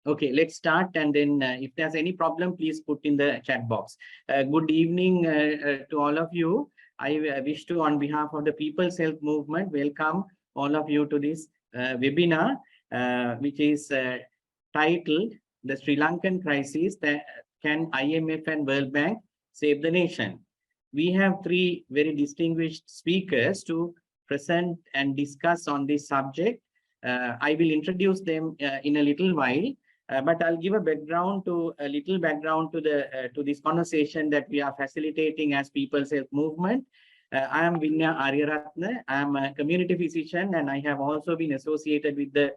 Okay, let's start, and then if there's any problem, please put in the chat box. Good evening to all of you. I wish to, on behalf of the People's Health Movement, welcome all of you to this webinar, which is titled "The Sri Lankan Crisis: Can IMF and World Bank Save the Nation?" We have three very distinguished speakers to present and discuss on this subject. I will introduce them in a little while. But I'll give a little background to this conversation that we are facilitating as People's Health Movement. I am Vinya Aryaratna. I am a community physician, and I have also been associated with the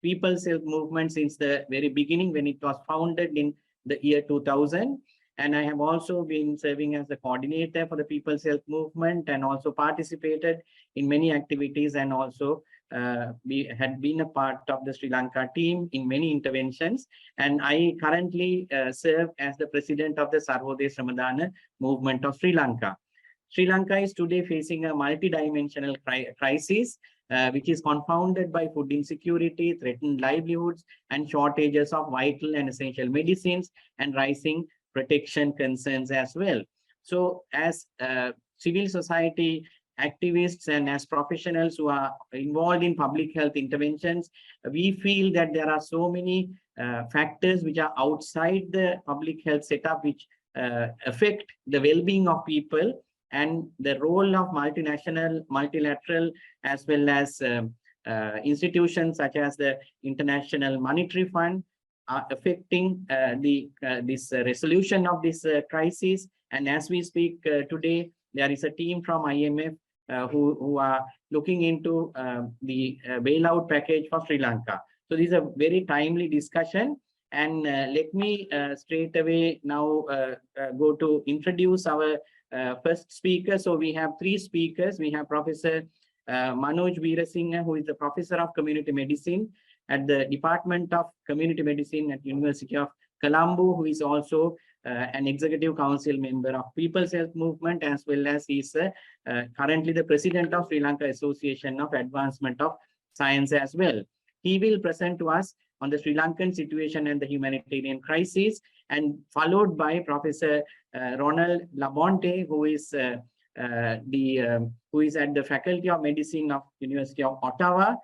People's Health Movement since the very beginning when it was founded in the year 2000. And I have also been serving as the coordinator for the People's Health Movement and also participated in many activities, and also we had been a part of the Sri Lanka team in many interventions. And I currently serve as the president of the Sarvodaya Sramadana movement of Sri Lanka. Sri Lanka is today facing a multidimensional crisis, which is confounded by food insecurity, threatened livelihoods, and shortages of vital and essential medicines, and rising protection concerns as well. So as civil society activists and as professionals who are involved in public health interventions, we feel that there are so many factors which are outside the public health setup which affect the well-being of people, and the role of multinational, multilateral, as well as institutions such as the International Monetary Fund are affecting this resolution of this crisis. And as we speak today, there is a team from IMF who are looking into the bailout package for Sri Lanka. So this is a very timely discussion. And let me straight away now go to introduce our first speaker. So we have three speakers. We have Professor Manoj Veerasinghe, who is the Professor of Community Medicine at the Department of Community Medicine at University of Colombo, who is also an executive council member of People's Health Movement, as well as he is currently the president of Sri Lanka Association of Advancement of Science as well. He will present to us on the Sri Lankan situation and the humanitarian crisis, and followed by Professor Ronald Labonte, who is at the Faculty of Medicine of University of Ottawa,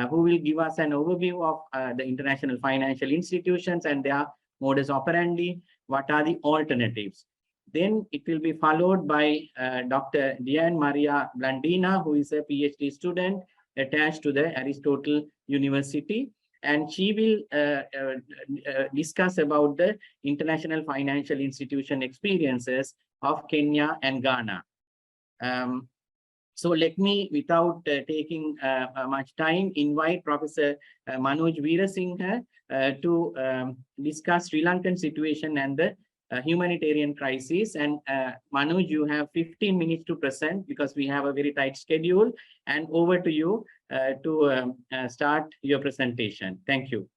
who will give us an overview of the international financial institutions and their modus operandi. What are the alternatives? Then it will be followed by Dr. Diane Maria Blandina, who is a PhD student attached to the Aristotle University, and she will discuss about the international financial institution experiences of Kenya and Ghana. So let me, without taking much time, invite Professor Manoj Veerasinghe to discuss Sri Lankan situation and the humanitarian crisis. And Manoj, you have 15 minutes to present because we have a very tight schedule. And over to you to start your presentation. Thank you.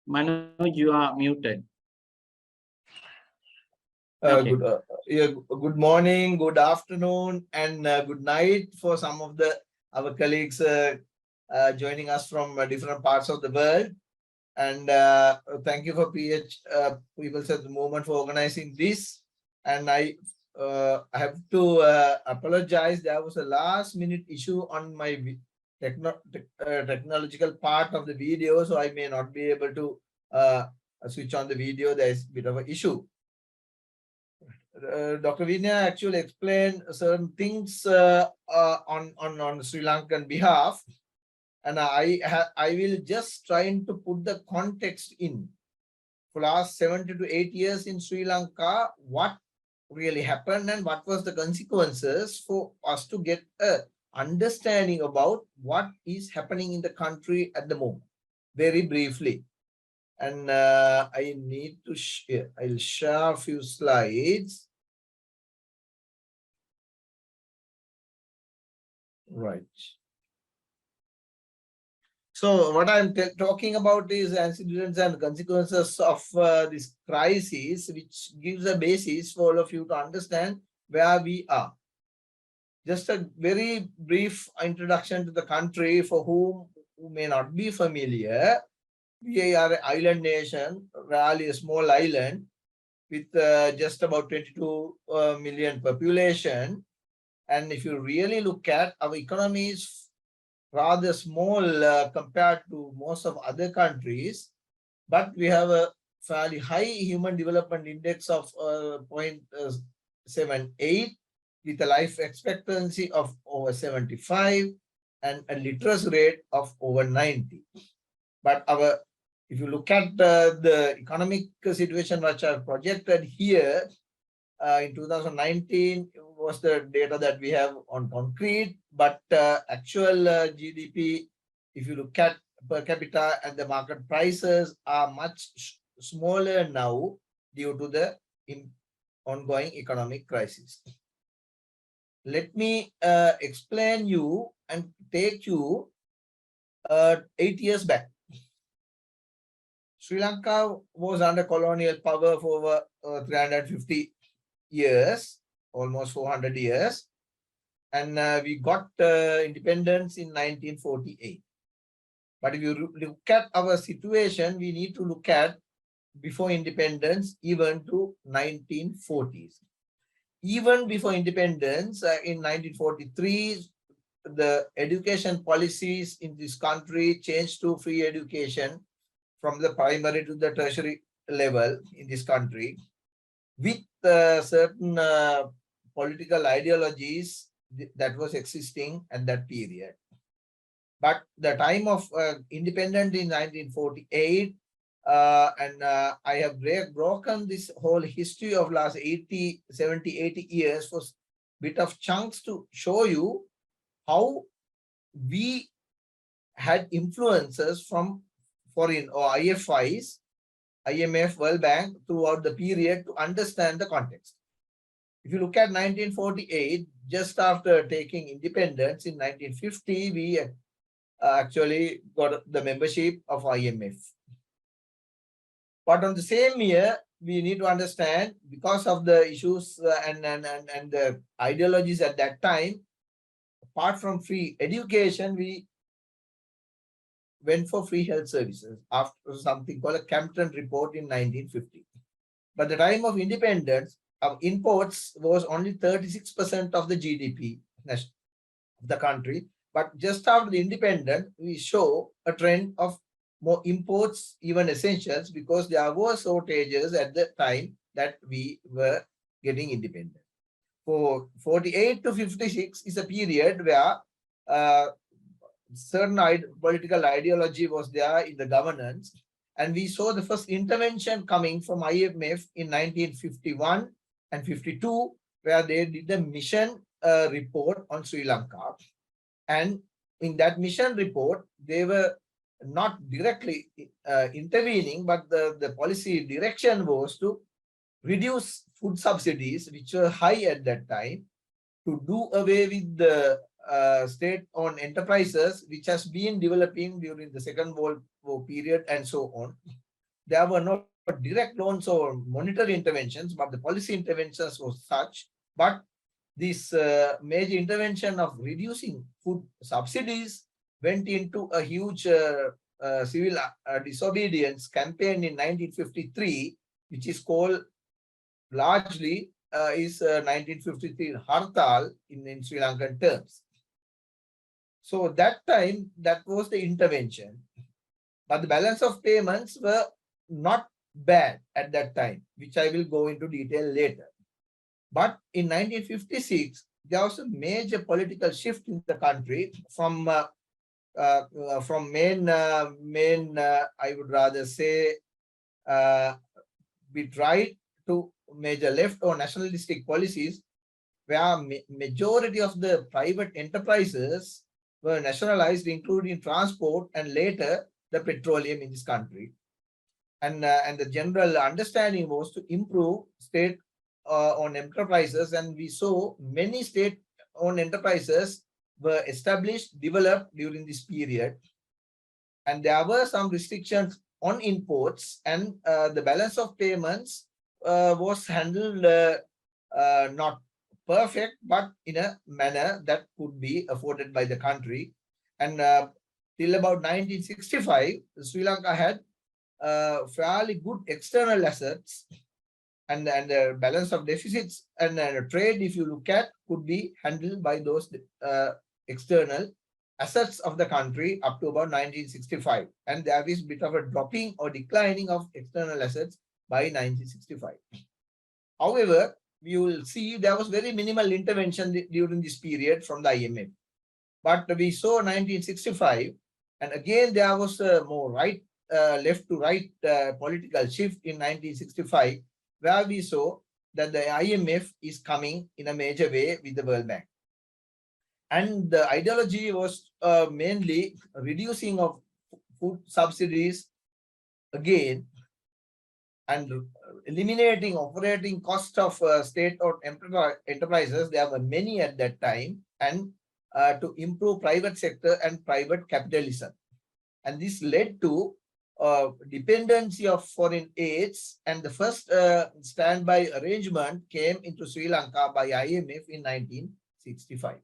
Manoj, you are muted. Okay. Good morning, good afternoon, and good night for some of our colleagues joining us from different parts of the world. And thank you for People's Health Movement for organizing this. And I have to apologize. There was a last-minute issue on my technological part of the video, so I may not be able to switch on the video. There is a bit of an issue. Dr. Vinya actually explained certain things on Sri Lankan behalf, and I will just trying to put the context in. For last 70 to 8 years in Sri Lanka, what really happened and what was the consequences for us to get a understanding about what is happening in the country at the moment, very briefly. And I need to share, I'll share a few slides. Right. So what I'm talking about is incidents and consequences of this crisis, which gives a basis for all of you to understand where we are. Just a very brief introduction to the country for whom who may not be familiar. We are an island nation, really a small island with just about 22 million population. And if you really look at our economy is rather small compared to most of other countries, but we have a fairly high human development index of 0.78 with a life expectancy of over 75 and a literacy rate of over 90. But if you look at the economic situation which are projected here, in 2019 was the data that we have on concrete, but actual GDP, if you look at per capita and the market prices are much smaller now due to the ongoing economic crisis. Let me explain you and take you 8 years back. Sri Lanka was under colonial power for over 350 years, almost 400 years, and we got independence in 1948. But if you look at our situation, we need to look at before independence even to 1940s. Even before independence, in 1943, the education policies in this country changed to free education from the primary to the tertiary level in this country, with certain political ideologies that was existing at that period. But the time of independence in 1948, and I have broken this whole history of last 70, 80 years for bit of chunks to show you how we had influences from foreign or IFIs, IMF, World Bank throughout the period to understand the context. If you look at 1948, just after taking independence in 1950, we actually got the membership of IMF. But on the same year, we need to understand because of the issues and the ideologies at that time, apart from free education, we went for free health services after something called a Campton Report in 1950. By the time of independence, our imports was only 36% of the GDP of the country. But just after the independence, we show a trend of more imports, even essentials, because there were shortages at the time that we were getting independent. For 48 to 56 is a period where certain political ideology was there in the governance. And we saw the first intervention coming from IMF in 1951 and 52, where they did a mission report on Sri Lanka. And in that mission report, they were not directly intervening, but the policy direction was to reduce food subsidies, which were high at that time, to do away with the state-owned enterprises, which has been developing during the Second World War period and so on. There were not direct loans or monetary interventions, but the policy interventions was such. But this major intervention of reducing food subsidies went into a huge civil disobedience campaign in 1953, which is called largely 1953 Hartal in Sri Lankan terms. So that time, that was the intervention. But the balance of payments were not bad at that time, which I will go into detail later. But in 1956, there was a major political shift in the country from main, I would rather say, bit right to major left or nationalistic policies, where majority of the private enterprises were nationalized, including transport and later the petroleum in this country. And the general understanding was to improve state-owned enterprises, and we saw many state-owned enterprises were established, developed during this period. And there were some restrictions on imports, and the balance of payments was handled not perfect, but in a manner that could be afforded by the country. And till about 1965, Sri Lanka had fairly good external assets, and the balance of deficits and trade, if you look at, could be handled by those external assets of the country up to about 1965. And there is a bit of a dropping or declining of external assets by 1965. However, we will see there was very minimal intervention during this period from the IMF. But we saw 1965, and again there was a more left to right political shift in 1965, where we saw that the IMF is coming in a major way with the World Bank. And the ideology was mainly reducing of food subsidies again, and eliminating operating cost of state-owned enterprises. There were many at that time, and to improve private sector and private capitalism. And this led to dependency of foreign aids, and the first standby arrangement came into Sri Lanka by IMF in 1965.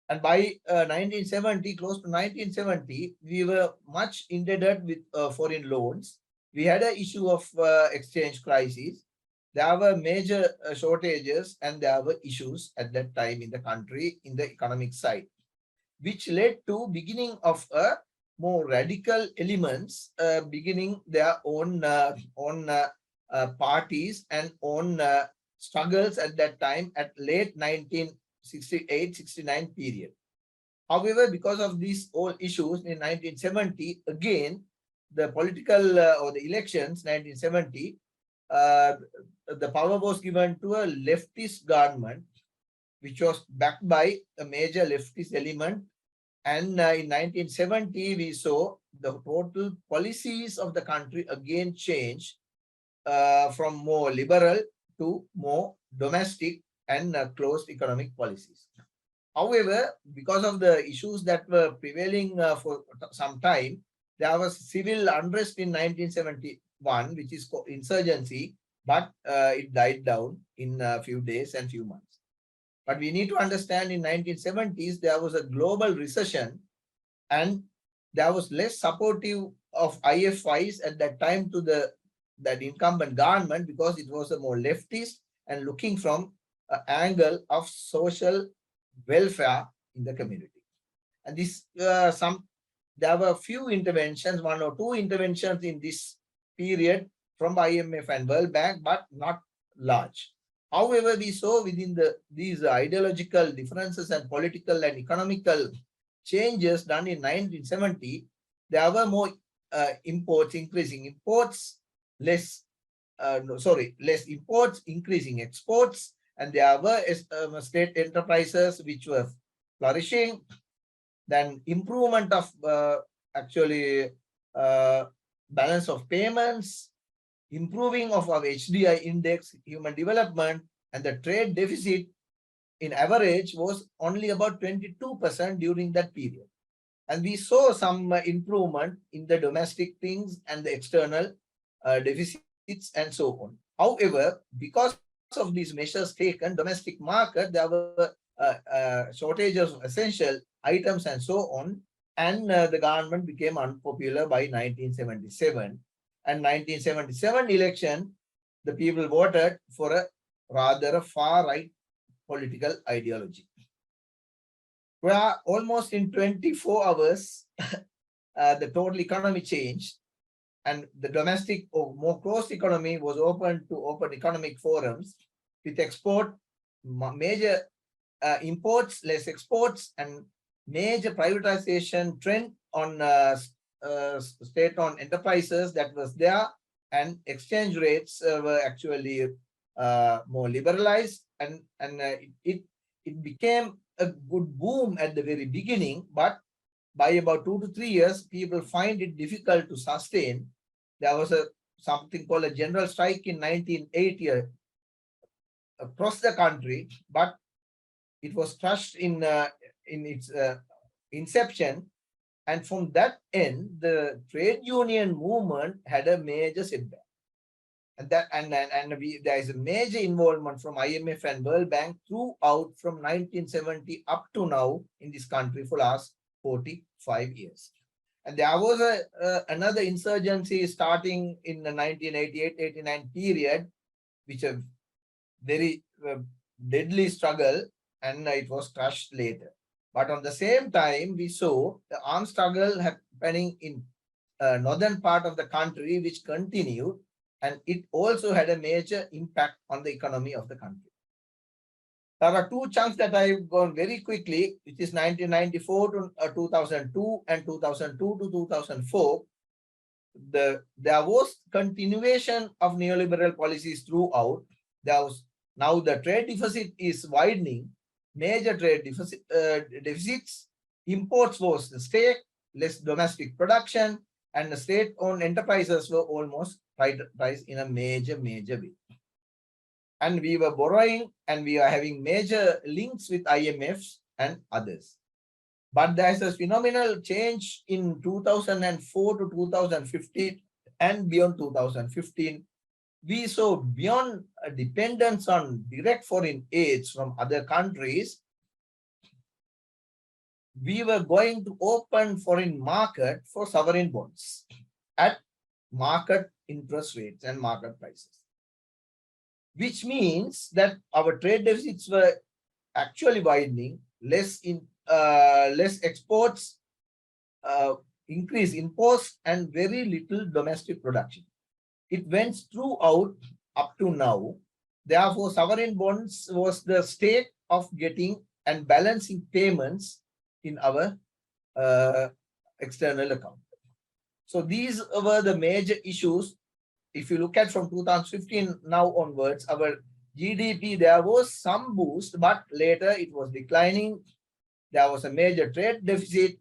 And by 1970, close to 1970, we were much indebted with foreign loans. We had an issue of exchange crisis. There were major shortages, and there were issues at that time in the country in the economic side, which led to beginning of a more radical elements beginning their own parties and own struggles at that time at late 1968-69 period. However, because of these all issues in 1970, again, the political or the elections 1970, the power was given to a leftist government, which was backed by a major leftist element. And in 1970, we saw the total policies of the country again change from more liberal to more domestic and closed economic policies. However, because of the issues that were prevailing for some time, there was civil unrest in 1971, which is called insurgency, but it died down in a few days and few months. But we need to understand in 1970s, there was a global recession, and there was less supportive of IFIs at that time to that incumbent government, because it was a more leftist and looking from an angle of social welfare in the community. And this there were few interventions, one or two interventions in this period from IMF and World Bank, but not large. However, we saw within these ideological differences and political and economical changes done in 1970, there were more imports, increasing imports, less imports, increasing exports, and there were state enterprises which were flourishing. Then improvement of balance of payments, improving of our HDI index, human development, and the trade deficit in average was only about 22% during that period. And we saw some improvement in the domestic things and the external deficits and so on. However, because of these measures taken, domestic market, there were shortages of essential items and so on, and the government became unpopular by 1977. And 1977 election, the people voted for a rather far-right political ideology, where almost in 24 hours, the total economy changed, and the domestic or more closed economy was open to open economic forums with export, major imports, less exports, and major privatization trend on state-owned enterprises that was there, and exchange rates were actually more liberalized, and it became a good boom at the very beginning, but by about 2 to 3 years, people find it difficult to sustain. There was something called a general strike in 1980 across the country, but it was crushed in its inception And from that end, the trade union movement had a major setback. And there is a major involvement from IMF and World Bank throughout from 1970 up to now in this country for last 45 years. And there was another insurgency starting in the 1988-89 period, which a very deadly struggle, and it was crushed later. But on the same time, we saw the armed struggle happening in northern part of the country, which continued, and it also had a major impact on the economy of the country. There are two chunks that I've gone very quickly, which is 1994 to 2002 and 2002 to 2004. There was continuation of neoliberal policies throughout. Now the trade deficit is widening. Major trade deficits, imports was the stake, less domestic production, and the state-owned enterprises were almost privatized in a major way. And we were borrowing, and we are having major links with IMFs and others. But there is a phenomenal change in 2004 to 2015 and beyond 2015. We saw beyond a dependence on direct foreign aids from other countries, we were going to open foreign market for sovereign bonds at market interest rates and market prices, which means that our trade deficits were actually widening, less exports, increase imports, and very little domestic production. It went throughout up to now. Therefore, sovereign bonds was the state of getting and balancing payments in our external account. So these were the major issues. If you look at from 2015 now onwards, our GDP, there was some boost, but later it was declining. There was a major trade deficit,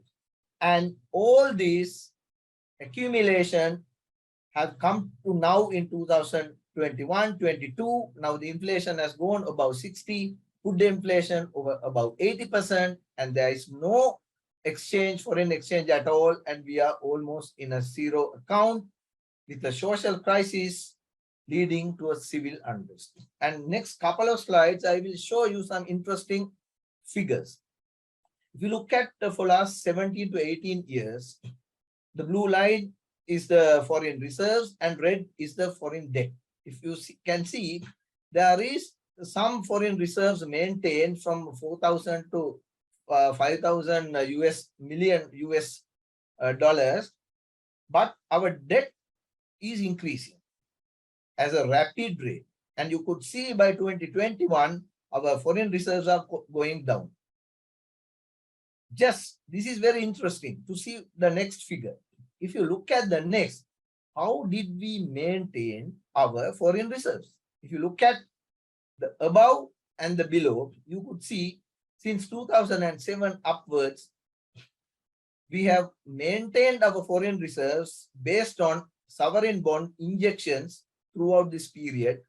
and all these accumulation have come to now in 2021-22. Now the inflation has gone above 60, food inflation over about 80%, and there is no foreign exchange at all, and we are almost in a zero account with a social crisis leading to a civil unrest. And next couple of slides, I will show you some interesting figures. If you look at for last 17 to 18 years, the blue line is the foreign reserves and red is the foreign debt. If you can see, there is some foreign reserves maintained from 4,000 to 5,000 million US dollars, but our debt is increasing as a rapid rate. And you could see by 2021, our foreign reserves are going down. This is very interesting to see the next figure. If you look at the next, how did we maintain our foreign reserves? If you look at the above and the below, you could see since 2007 upwards, we have maintained our foreign reserves based on sovereign bond injections throughout this period,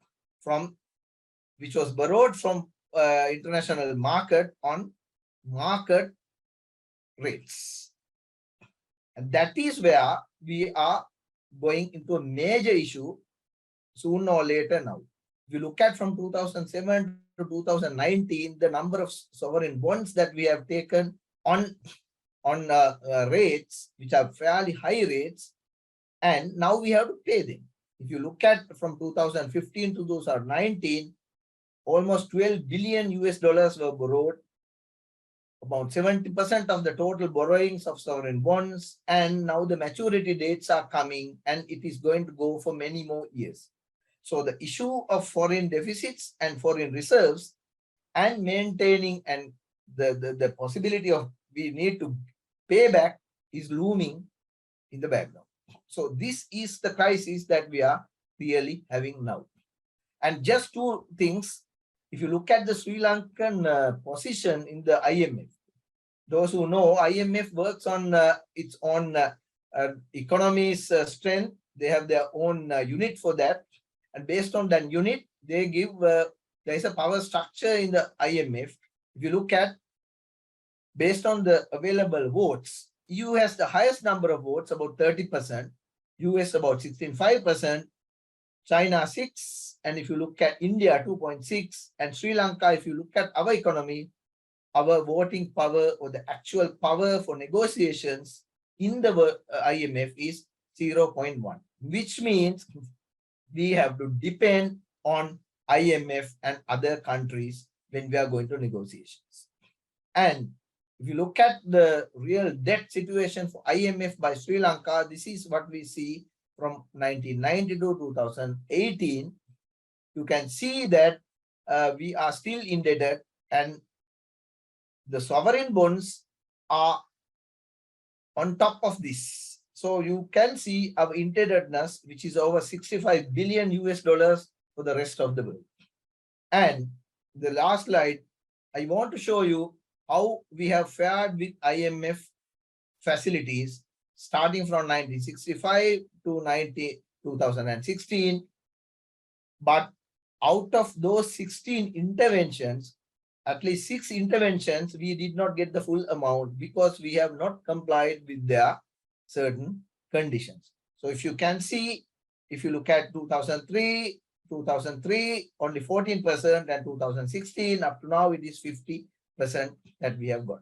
which was borrowed from international market on market rates. And that is where we are going into a major issue sooner or later now. If you look at from 2007 to 2019, the number of sovereign bonds that we have taken on rates, which are fairly high rates, and now we have to pay them. If you look at from 2015 to 2019, almost 12 billion US dollars were borrowed, about 70% of the total borrowings of sovereign bonds, and now the maturity dates are coming, and it is going to go for many more years. So the issue of foreign deficits and foreign reserves and maintaining and the possibility of we need to pay back is looming in the background. So this is the crisis that we are really having now. And just two things. If you look at the Sri Lankan position in the IMF, those who know, IMF works on its own economy's strength. They have their own unit for that. And based on that unit, they give, there is a power structure in the IMF. If you look at, based on the available votes, EU has the highest number of votes, about 30%, US about 16.5%, China 6, and if you look at India 2.6, and Sri Lanka, if you look at our economy, our voting power or the actual power for negotiations in the IMF is 0.1, which means we have to depend on IMF and other countries when we are going to negotiations. And if you look at the real debt situation for IMF by Sri Lanka, this is what we see from 1990 to 2018. You can see that we are still indebted, and the sovereign bonds are on top of this. So you can see our indebtedness, which is over 65 billion US dollars for the rest of the world. And the last slide, I want to show you how we have fared with IMF facilities starting from 1965 to 2016. But out of those 16 interventions, at least 6 interventions, we did not get the full amount because we have not complied with their certain conditions. So if you can see, if you look at 2003, only 14%, and 2016, up to now, it is 50% that we have got.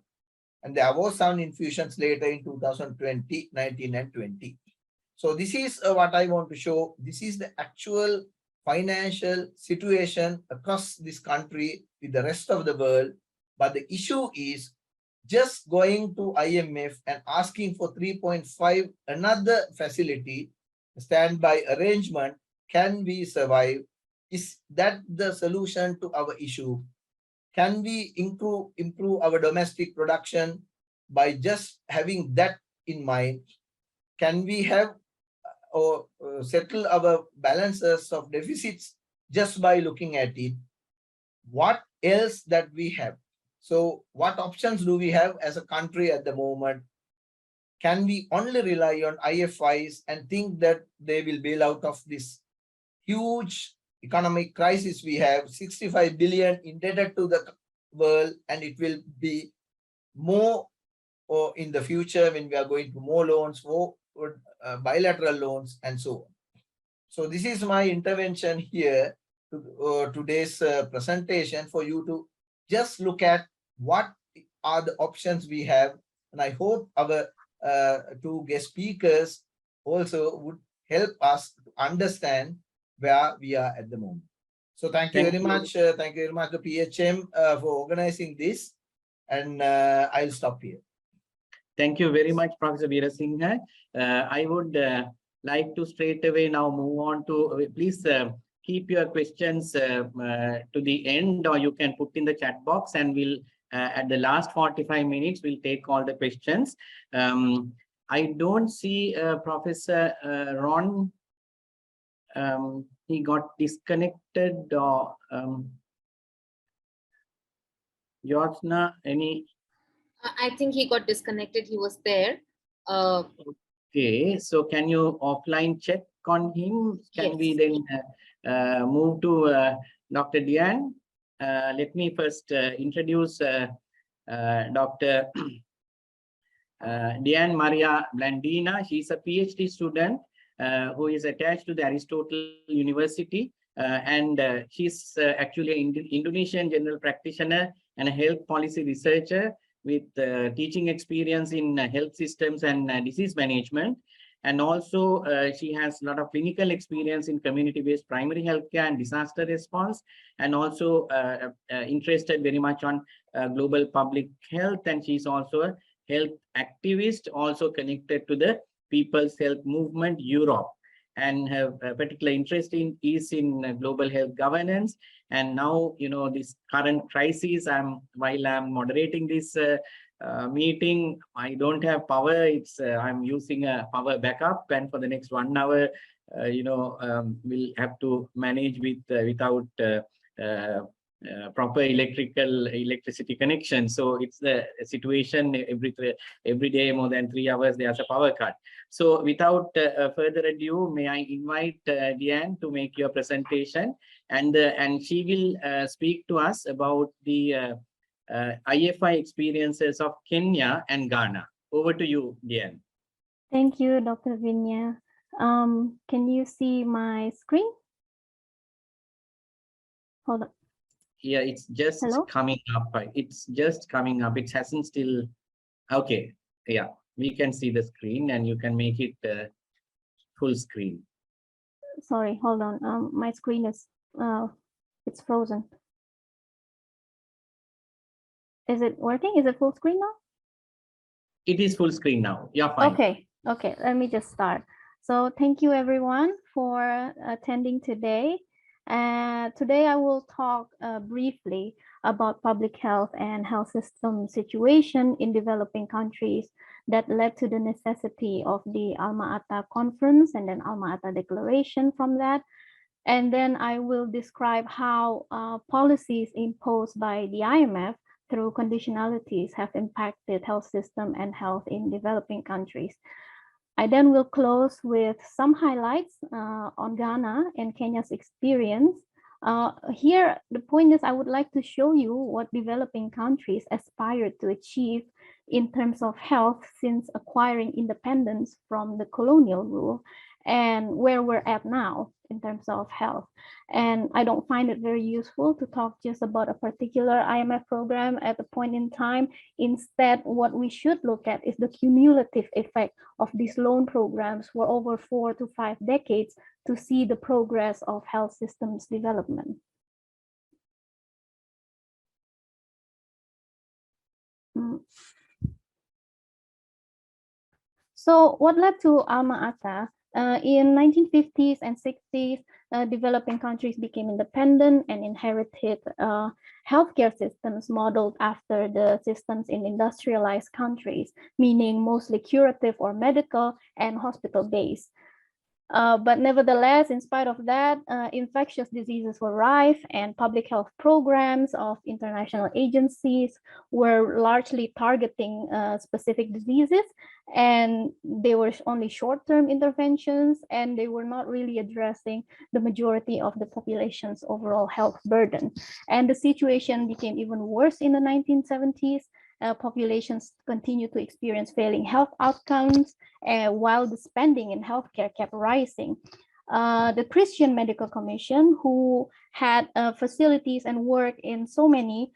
And there was some infusions later in 2020, 19 and 20. So this is what I want to show. This is the actual financial situation across this country with the rest of the world. But the issue is just going to IMF and asking for 3.5, another facility, standby arrangement, can we survive? Is that the solution to our issue? Can we improve our domestic production by just having that in mind? Can we have or settle our balances of deficits just by looking at it? What else that we have? So what options do we have as a country at the moment? Can we only rely on IFIs and think that they will bail out of this huge economic crisis? We have 65 billion indebted to the world, and it will be more or in the future when we are going to more loans, more bilateral loans, and so on. So this is my intervention here to today's presentation, for you to just look at what are the options we have. And I hope our 2 guest speakers also would help us to understand where we are at the moment. So thank you very much. Thank you very much to PHM for organizing this. And I'll stop here. Thank you very much, Professor Veerasinghe. I would like to straight away now move on to, please keep your questions to the end, or you can put in the chat box, and we'll, at the last 45 minutes, we'll take all the questions. I don't see Professor Ron. He got disconnected, or Yortna, any? I think he got disconnected. He was there. Okay, so can you offline check on him? Can we then move to Dr. Diane? Let me first introduce Dr. Diane Maria Blandina. She's a PhD student who is attached to the Aristotle University, and she's actually an Indonesian general practitioner and a health policy researcher with teaching experience in health systems and disease management. And also she has a lot of clinical experience in community-based primary healthcare and disaster response, and also interested very much on global public health. And she's also a health activist, also connected to the People's Health Movement Europe, and have a particular interest in global health governance. And now, you know, this current crisis, while I'm moderating this meeting, I don't have power. I'm using a power backup, and for the next 1 hour, we'll have to manage without proper electricity connection. So it's the situation every day, more than 3 hours, there's a power cut. So without further ado, may I invite Diane to make your presentation, and she will speak to us about the IFI experiences of Kenya and Ghana. Over to you, Diane. Thank you, Dr. Vinya. Can you see my screen? Hold on. Yeah, it's just Hello? coming up. It's just coming up. It hasn't still. Okay. Yeah, we can see the screen and you can make it full screen. Sorry, hold on. My screen is it's frozen. Is it working? Is it full screen now? It is full screen now. Yeah, fine. Okay, let me just start. So thank you everyone for attending today. Today I will talk briefly about public health and health system situation in developing countries that led to the necessity of the Alma-Ata Conference and then Alma-Ata Declaration from that. And then I will describe how policies imposed by the IMF through conditionalities have impacted health system and health in developing countries. I then will close with some highlights on Ghana and Kenya's experience. Here, the point is I would like to show you what developing countries aspire to achieve in terms of health since acquiring independence from the colonial rule and where we're at now in terms of health. And I don't find it very useful to talk just about a particular IMF program at a point in time. Instead, what we should look at is the cumulative effect of these loan programs for over 4 to 5 decades to see the progress of health systems development. So what led to Alma-Ata? In 1950s and 60s, developing countries became independent and inherited healthcare systems modeled after the systems in industrialized countries, meaning mostly curative or medical and hospital-based. But nevertheless, in spite of that, infectious diseases were rife and public health programs of international agencies were largely targeting specific diseases, and they were only short-term interventions, and they were not really addressing the majority of the population's overall health burden. And the situation became even worse in the 1970s. Populations continued to experience failing health outcomes while the spending in healthcare kept rising. The Christian Medical Commission, who had facilities and work in so many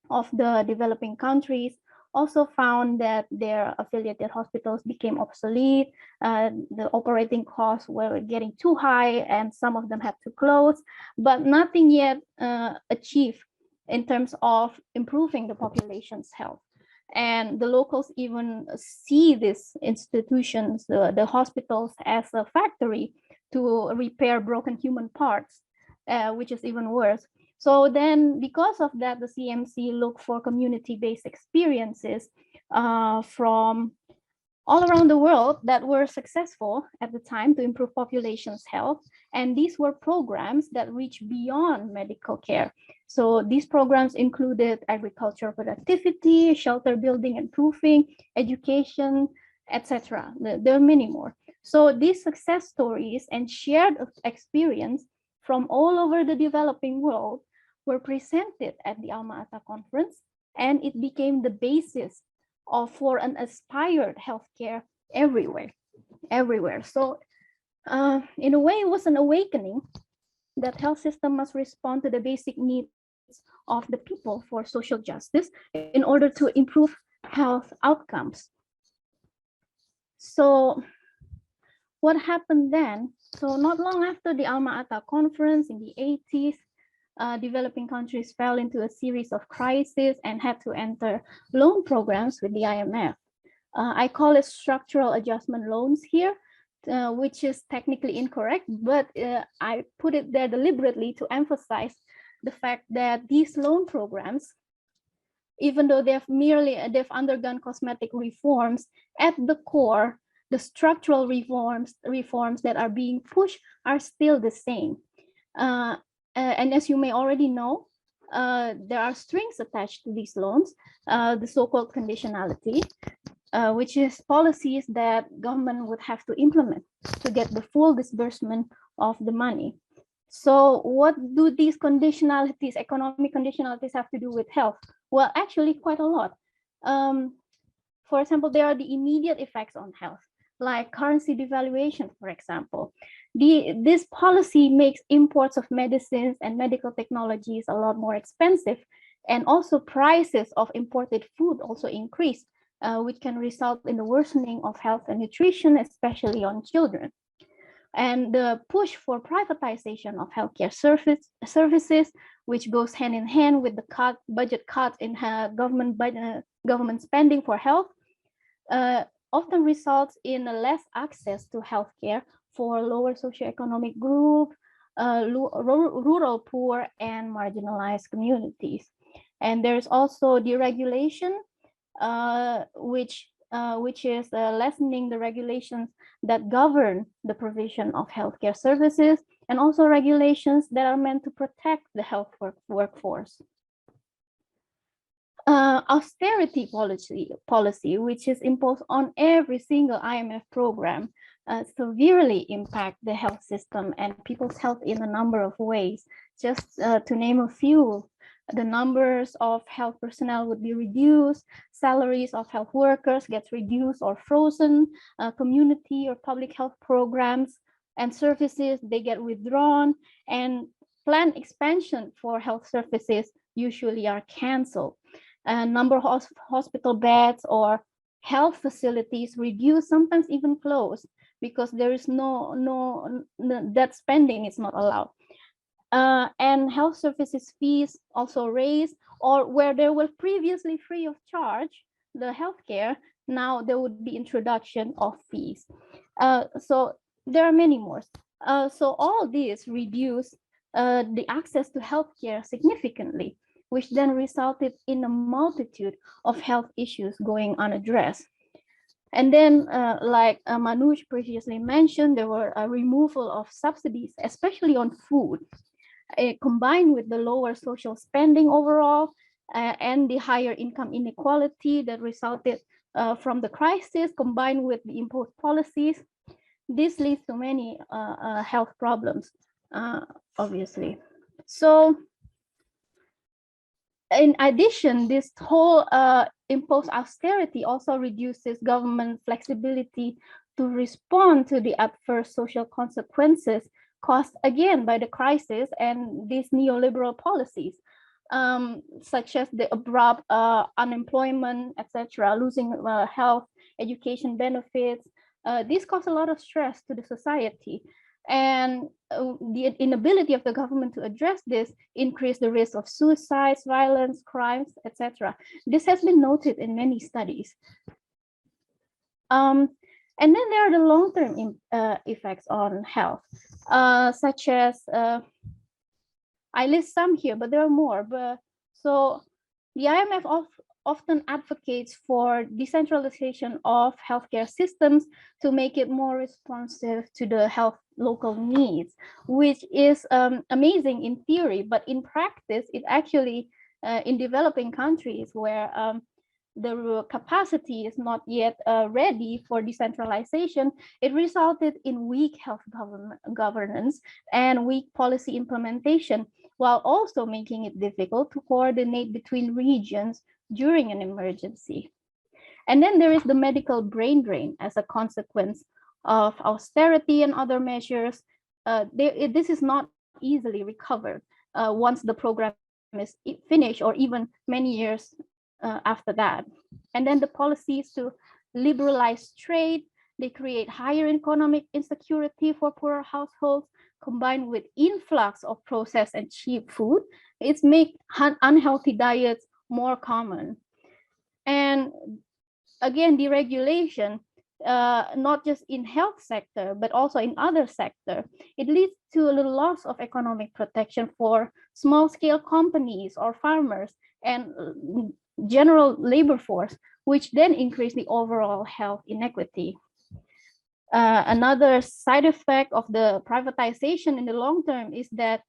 of the developing countries, also found that their affiliated hospitals became obsolete. The operating costs were getting too high and some of them had to close, but nothing yet achieved in terms of improving the population's health. And the locals even see these institutions, the hospitals, as a factory to repair broken human parts, which is even worse. So then, because of that, the CMC looked for community-based experiences from all around the world that were successful at the time to improve population's health. And these were programs that reached beyond medical care. So these programs included agricultural productivity, shelter building and proofing, education, etc. There are many more. So these success stories and shared experience from all over the developing world were presented at the Alma-Ata conference, and it became the basis for an aspired healthcare everywhere. So in a way, it was an awakening that health system must respond to the basic needs of the people for social justice in order to improve health outcomes. So what happened then? So not long after the Alma-Ata conference in the 80s, developing countries fell into a series of crises and had to enter loan programs with the IMF. I call it structural adjustment loans here, which is technically incorrect, but I put it there deliberately to emphasize the fact that these loan programs, even though they've undergone cosmetic reforms, at the core, the structural reforms that are being pushed are still the same. And as you may already know, there are strings attached to these loans, the so-called conditionality, which is policies that government would have to implement to get the full disbursement of the money. So what do these conditionalities, economic conditionalities, have to do with health? Well, actually quite a lot. For example, there are the immediate effects on health, like currency devaluation, for example. This policy makes imports of medicines and medical technologies a lot more expensive, and also prices of imported food also increase, which can result in the worsening of health and nutrition, especially on children. And the push for privatization of healthcare services, which goes hand in hand with the budget cuts in government spending for health, often results in less access to healthcare for lower socioeconomic groups, rural poor, and marginalized communities. And there's also deregulation, which is lessening the regulations that govern the provision of healthcare services, and also regulations that are meant to protect the health workforce. Austerity policy, which is imposed on every single IMF program, severely impact the health system and people's health in a number of ways. Just to name a few, the numbers of health personnel would be reduced, salaries of health workers gets reduced or frozen, community or public health programs and services, they get withdrawn, and planned expansion for health services usually are canceled. Number of hospital beds or health facilities reduced, sometimes even closed, because there is that spending is not allowed. And health services fees also raised, or where they were previously free of charge, the healthcare, now there would be introduction of fees. So there are many more. So all these reduce the access to healthcare significantly, which then resulted in a multitude of health issues going unaddressed. And then, like Manoj previously mentioned, there were a removal of subsidies, especially on food, combined with the lower social spending overall, and the higher income inequality that resulted from the crisis, combined with the imposed policies. This leads to many health problems, obviously. So, in addition, this whole imposed austerity also reduces government flexibility to respond to the adverse social consequences caused again by the crisis and these neoliberal policies, such as the abrupt unemployment, etc., losing health, education benefits. This cause a lot of stress to the society. And the inability of the government to address this increase the risk of suicides, violence, crimes, etc. This has been noted in many studies. And then there are the long-term effects on health, such as, I list some here, but there are more. So the IMF often advocates for decentralization of healthcare systems to make it more responsive to the health local needs, which is amazing in theory, but in practice, it actually, in developing countries where the capacity is not yet ready for decentralization, it resulted in weak health governance and weak policy implementation, while also making it difficult to coordinate between regions during an emergency. And then there is the medical brain drain as a consequence of austerity and other measures. This is not easily recovered once the program is finished, or even many years after that. And then the policies to liberalize trade, they create higher economic insecurity for poorer households, combined with influx of processed and cheap food. It's make unhealthy diets more common. And again, deregulation, not just in health sector, but also in other sector, it leads to the loss of economic protection for small scale companies or farmers and general labor force, which then increase the overall health inequity. Another side effect of the privatization in the long term is that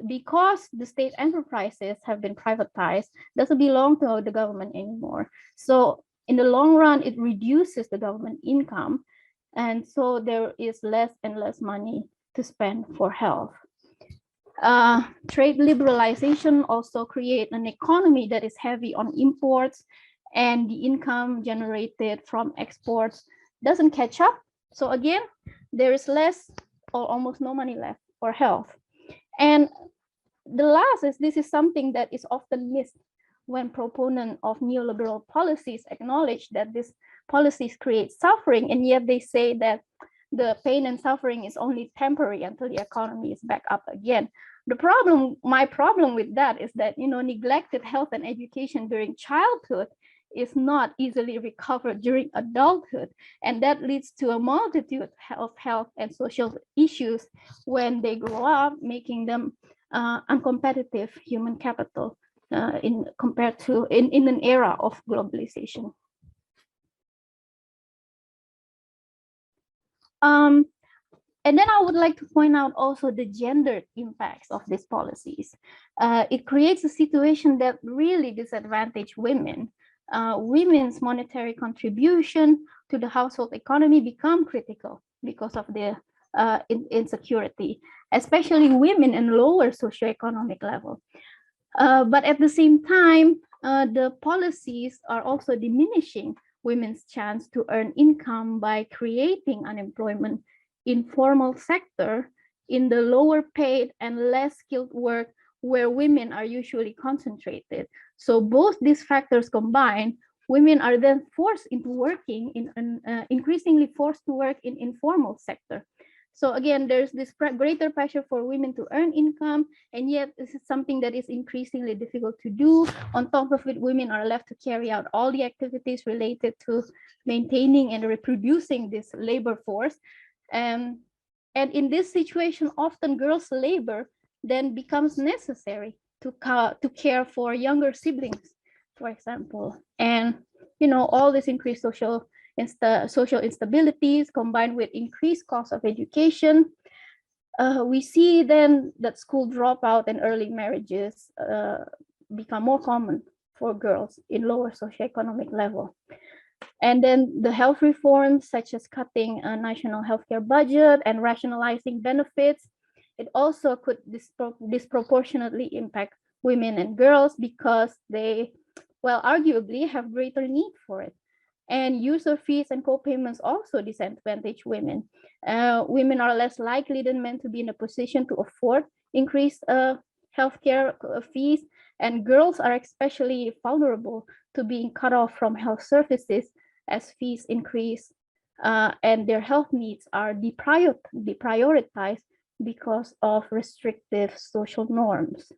because the state enterprises have been privatized, doesn't belong to the government anymore. So in the long run, it reduces the government income. And so there is less and less money to spend for health. Trade liberalization also create an economy that is heavy on imports and the income generated from exports doesn't catch up. So again, there is less or almost no money left for health. And the last is, this is something that is often missed when proponents of neoliberal policies acknowledge that these policies create suffering, and yet they say that the pain and suffering is only temporary until the economy is back up again. My problem with that is that, neglected health and education during childhood is not easily recovered during adulthood, and that leads to a multitude of health and social issues when they grow up, making them uncompetitive human capital compared to in an era of globalization. And then I would like to point out also the gendered impacts of these policies. It creates a situation that really disadvantages women. Women's monetary contribution to the household economy become critical because of the insecurity, especially women in lower socioeconomic level. But at the same time, the policies are also diminishing women's chance to earn income by creating unemployment in formal sector in the lower paid and less skilled work where women are usually concentrated. So both these factors combined, women are then forced into working increasingly forced to work in informal sector. So again, there's this greater pressure for women to earn income, and yet this is something that is increasingly difficult to do. On top of it, women are left to carry out all the activities related to maintaining and reproducing this labor force. And in this situation, often girls' labor then becomes necessary to care for younger siblings, for example. And all this increased social instabilities combined with increased cost of education, we see then that school dropout and early marriages become more common for girls in lower socioeconomic level. And then the health reforms, such as cutting a national healthcare budget and rationalizing benefits, it also could disproportionately impact women and girls because they, arguably have greater need for it. And user fees and co-payments also disadvantage women. Women are less likely than men to be in a position to afford increased healthcare fees, and girls are especially vulnerable to being cut off from health services as fees increase and their health needs are deprioritized because of restrictive social norms.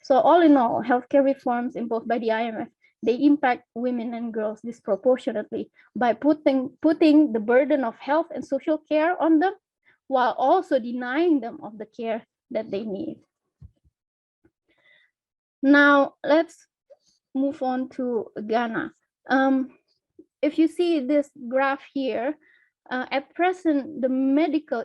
So all in all, healthcare reforms imposed by the IMF, they impact women and girls disproportionately by putting the burden of health and social care on them, while also denying them of the care that they need. Now, let's move on to Ghana. If you see this graph here, at present, the medical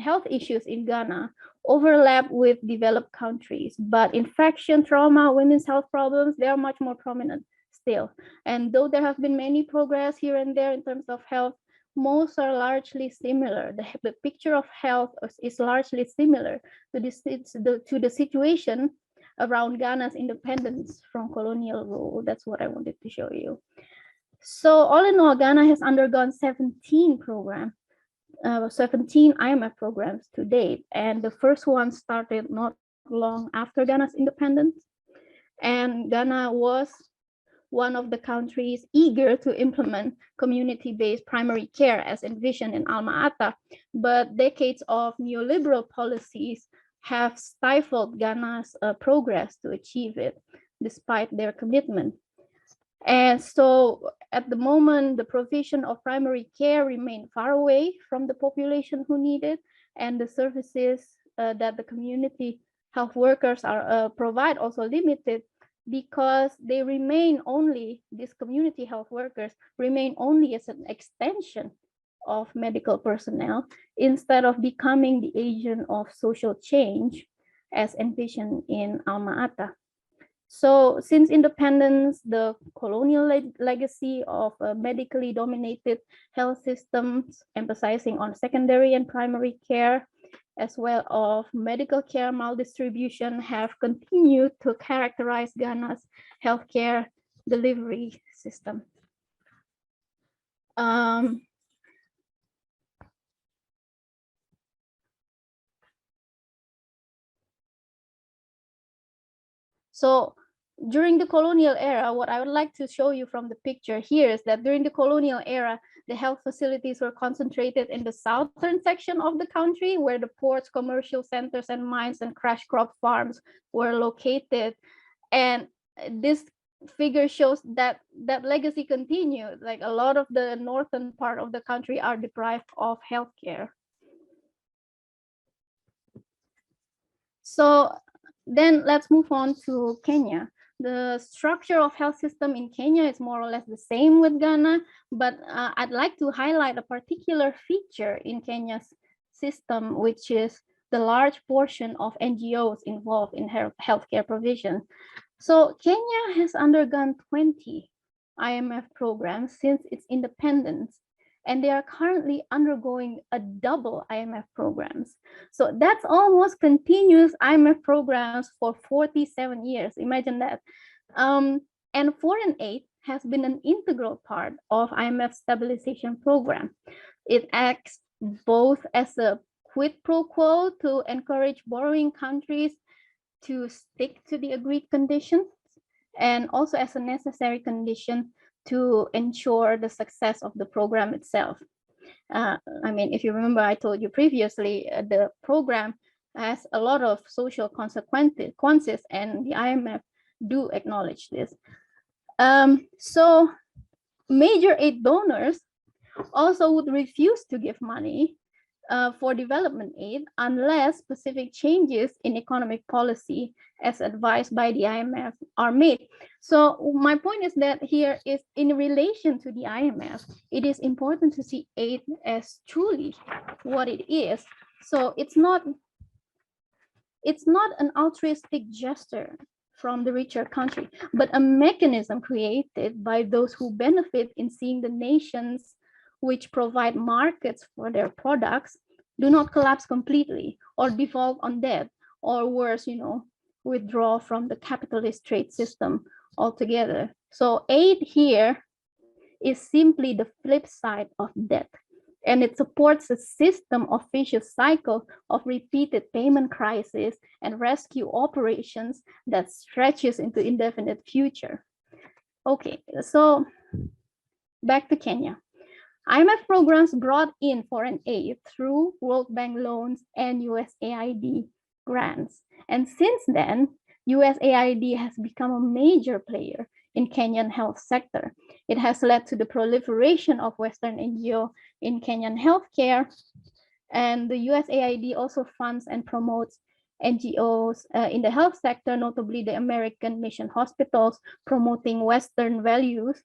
health issues in Ghana overlap with developed countries, but infection, trauma, women's health problems, they are much more prominent still. And though there have been many progress here and there in terms of health, most are largely similar. The picture of health is largely similar to the situation around Ghana's independence from colonial rule. That's what I wanted to show you. So all in all, Ghana has undergone 17 IMF programs to date, and the first one started not long after Ghana's independence. And Ghana was one of the countries eager to implement community-based primary care as envisioned in Alma-Ata, but decades of neoliberal policies have stifled Ghana's progress to achieve it, despite their commitment. And so at the moment, the provision of primary care remained far away from the population who need it, and the services that the community health workers provide also limited, because they remain only, these community health workers remain only as an extension of medical personnel instead of becoming the agent of social change as envisioned in Alma-Ata. So since independence, the colonial legacy of medically dominated health systems emphasizing on secondary and primary care as well of medical care maldistribution have continued to characterize Ghana's healthcare delivery system. So during the colonial era, what I would like to show you from the picture here is that during the colonial era, the health facilities were concentrated in the southern section of the country, where the ports, commercial centers, and mines and cash crop farms were located. And this figure shows that that legacy continued. Like a lot of the northern part of the country are deprived of healthcare. So then let's move on to Kenya. The structure of health system in Kenya is more or less the same with Ghana, but I'd like to highlight a particular feature in Kenya's system, which is the large portion of NGOs involved in healthcare provision. So Kenya has undergone 20 IMF programs since its independence, and they are currently undergoing a double IMF programs. So that's almost continuous IMF programs for 47 years. Imagine that. And foreign aid has been an integral part of IMF stabilization program. It acts both as a quid pro quo to encourage borrowing countries to stick to the agreed conditions, and also as a necessary condition to ensure the success of the program itself. I mean, if you remember, I told you previously, the program has a lot of social consequences, and the IMF do acknowledge this. So major aid donors also would refuse to give money for development aid unless specific changes in economic policy as advised by the IMF are made. So my point is that here is in relation to the IMF, it is important to see aid as truly what it is. So it's not an altruistic gesture from the richer country, but a mechanism created by those who benefit in seeing the nations which provide markets for their products do not collapse completely or default on debt, or worse, withdraw from the capitalist trade system altogether. So aid here is simply the flip side of debt, and it supports a system of vicious cycle of repeated payment crises and rescue operations that stretches into indefinite future. Okay, so back to Kenya. IMF programs brought in foreign aid through World Bank loans and USAID grants. And since then, USAID has become a major player in Kenyan health sector. It has led to the proliferation of Western NGO in Kenyan healthcare. And the USAID also funds and promotes NGOs in the health sector, notably the American Mission Hospitals, promoting Western values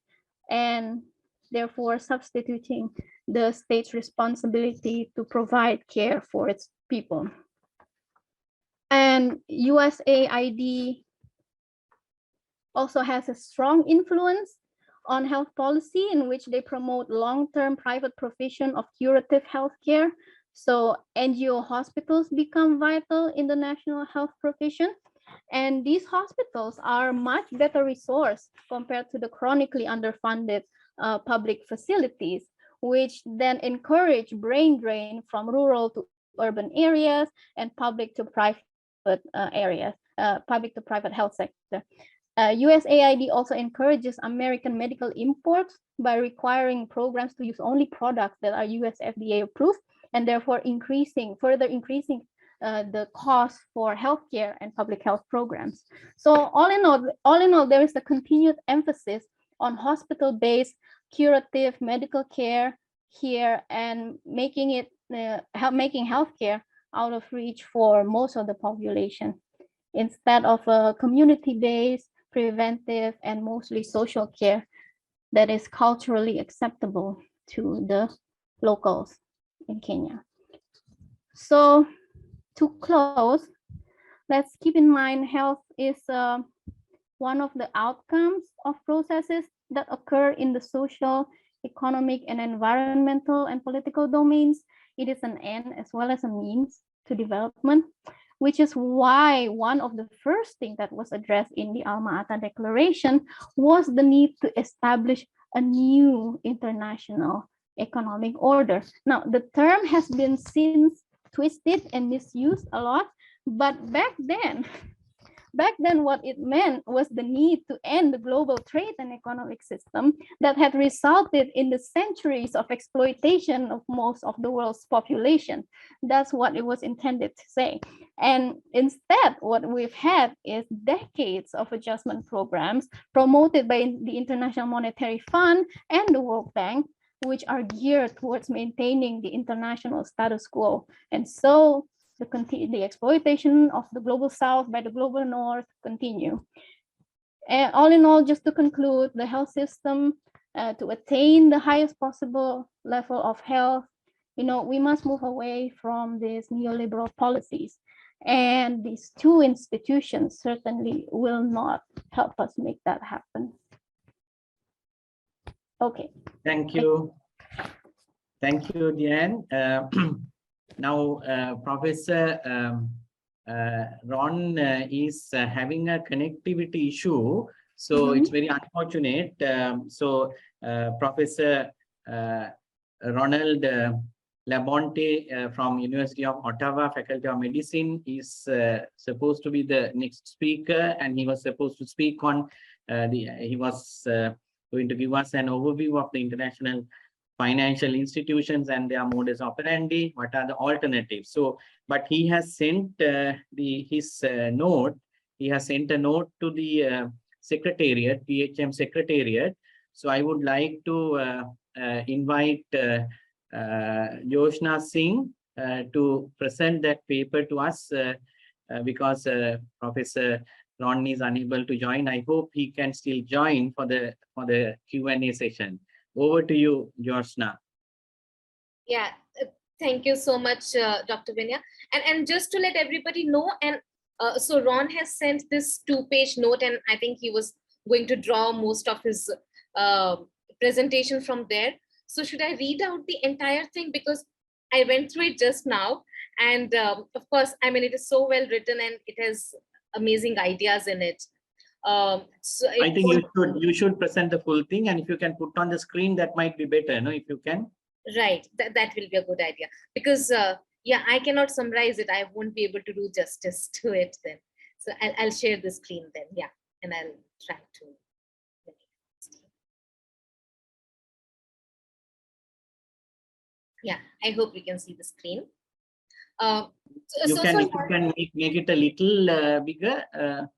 and therefore substituting the state's responsibility to provide care for its people. And USAID also has a strong influence on health policy, in which they promote long-term private provision of curative healthcare. So NGO hospitals become vital in the national health provision. And these hospitals are much better resourced compared to the chronically underfunded public facilities, which then encourage brain drain from rural to urban areas and public to private areas, public to private health sector. USAID also encourages American medical imports by requiring programs to use only products that are US FDA approved, and therefore further increasing the cost for healthcare and public health programs. So all in all, there is a continued emphasis on hospital-based curative medical care here, and making healthcare out of reach for most of the population, instead of a community-based, preventive, and mostly social care that is culturally acceptable to the locals in Kenya. So to close, let's keep in mind health is one of the outcomes of processes that occur in the social, economic, and environmental and political domains. It is an end as well as a means to development, which is why one of the first things that was addressed in the Alma-Ata Declaration was the need to establish a new international economic order. Now, the term has been since twisted and misused a lot, but back then what it meant was the need to end the global trade and economic system that had resulted in the centuries of exploitation of most of the world's population. That's what it was intended to say. And instead, what we've had is decades of adjustment programs promoted by the International Monetary Fund and the World Bank, which are geared towards maintaining the international status quo. And so the exploitation of the global south by the global north continue. And all in all, just to conclude, the health system, to attain the highest possible level of health, we must move away from these neoliberal policies. And these two institutions certainly will not help us make that happen. Okay. Thank you. Thank you, Diane. Now, Professor Ron is having a connectivity issue, so it's very unfortunate. Professor Ronald Labonte from University of Ottawa, Faculty of Medicine, is supposed to be the next speaker, and he was supposed to speak on he was going to give us an overview of the international financial institutions and their modus operandi, what are the alternatives. So, but he has sent his note, he has sent a note to the secretariat, PHM secretariat. So I would like to invite Joshna Singh to present that paper to us because Professor Ron is unable to join. I hope he can still join for the Q&A session. Over to you, Joshna. Yeah, thank you so much, Dr. Vinya. And just to let everybody know, and so Ron has sent this 2-page note, and I think he was going to draw most of his presentation from there. So should I read out the entire thing? Because I went through it just now. And of course, I mean, it is so well written and it has amazing ideas in it. So I think you should present the full thing, and if you can put on the screen, that might be better, no? If you can. Right, that will be a good idea, because yeah, I cannot summarize it. I won't be able to do justice to it then. So I'll share the screen then, yeah, and I'll try to. Yeah, I hope you can see the screen. You can make it a little bigger.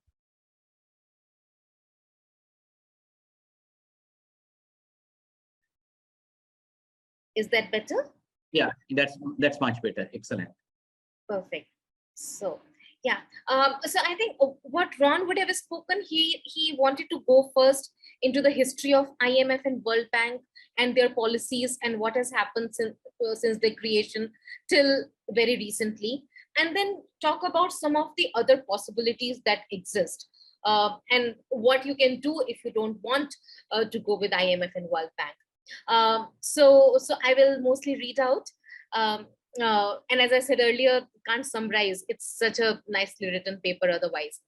Is that better? Yeah, that's much better. Excellent. Perfect. So yeah, so I think what Ron would have spoken, he wanted to go first into the history of IMF and World Bank and their policies and what has happened since their creation till very recently, and then talk about some of the other possibilities that exist and what you can do if you don't want to go with IMF and World Bank. So I will mostly read out. And as I said earlier, can't summarize. It's such a nicely written paper otherwise.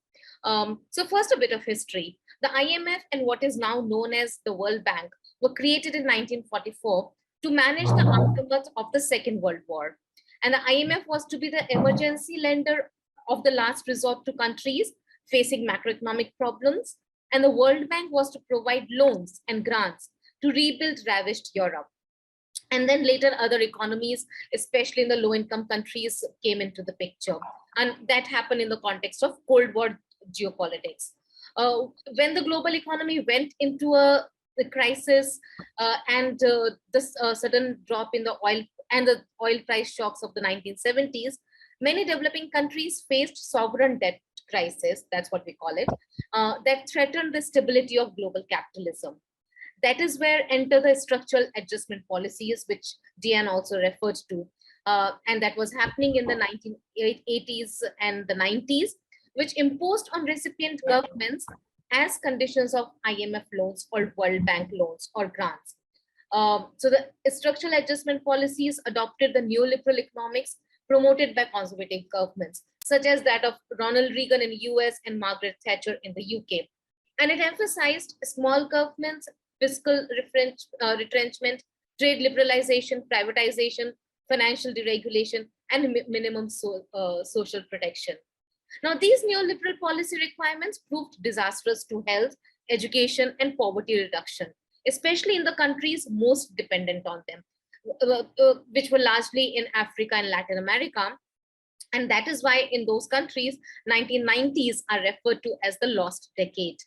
So first, a bit of history. The IMF and what is now known as the World Bank were created in 1944 to manage the aftermath of the Second World War. And the IMF was to be the emergency lender of the last resort to countries facing macroeconomic problems. And the World Bank was to provide loans and grants to rebuild ravished Europe. And then later other economies, especially in the low-income countries, came into the picture. And that happened in the context of Cold War geopolitics. When the global economy went into the crisis and this sudden drop in the oil and the oil price shocks of the 1970s, many developing countries faced sovereign debt crisis, that's what we call it, that threatened the stability of global capitalism. That is where enter the structural adjustment policies, which Diane also referred to. And that was happening in the 1980s and the 90s, which imposed on recipient governments as conditions of IMF loans or World Bank loans or grants. So the structural adjustment policies adopted the neoliberal economics promoted by conservative governments, such as that of Ronald Reagan in the US and Margaret Thatcher in the UK. And it emphasized small governments, fiscal retrenchment, trade liberalization, privatization, financial deregulation, and minimum social protection. Now, these neoliberal policy requirements proved disastrous to health, education, and poverty reduction, especially in the countries most dependent on them, which were largely in Africa and Latin America. And that is why in those countries, 1990s are referred to as the lost decade.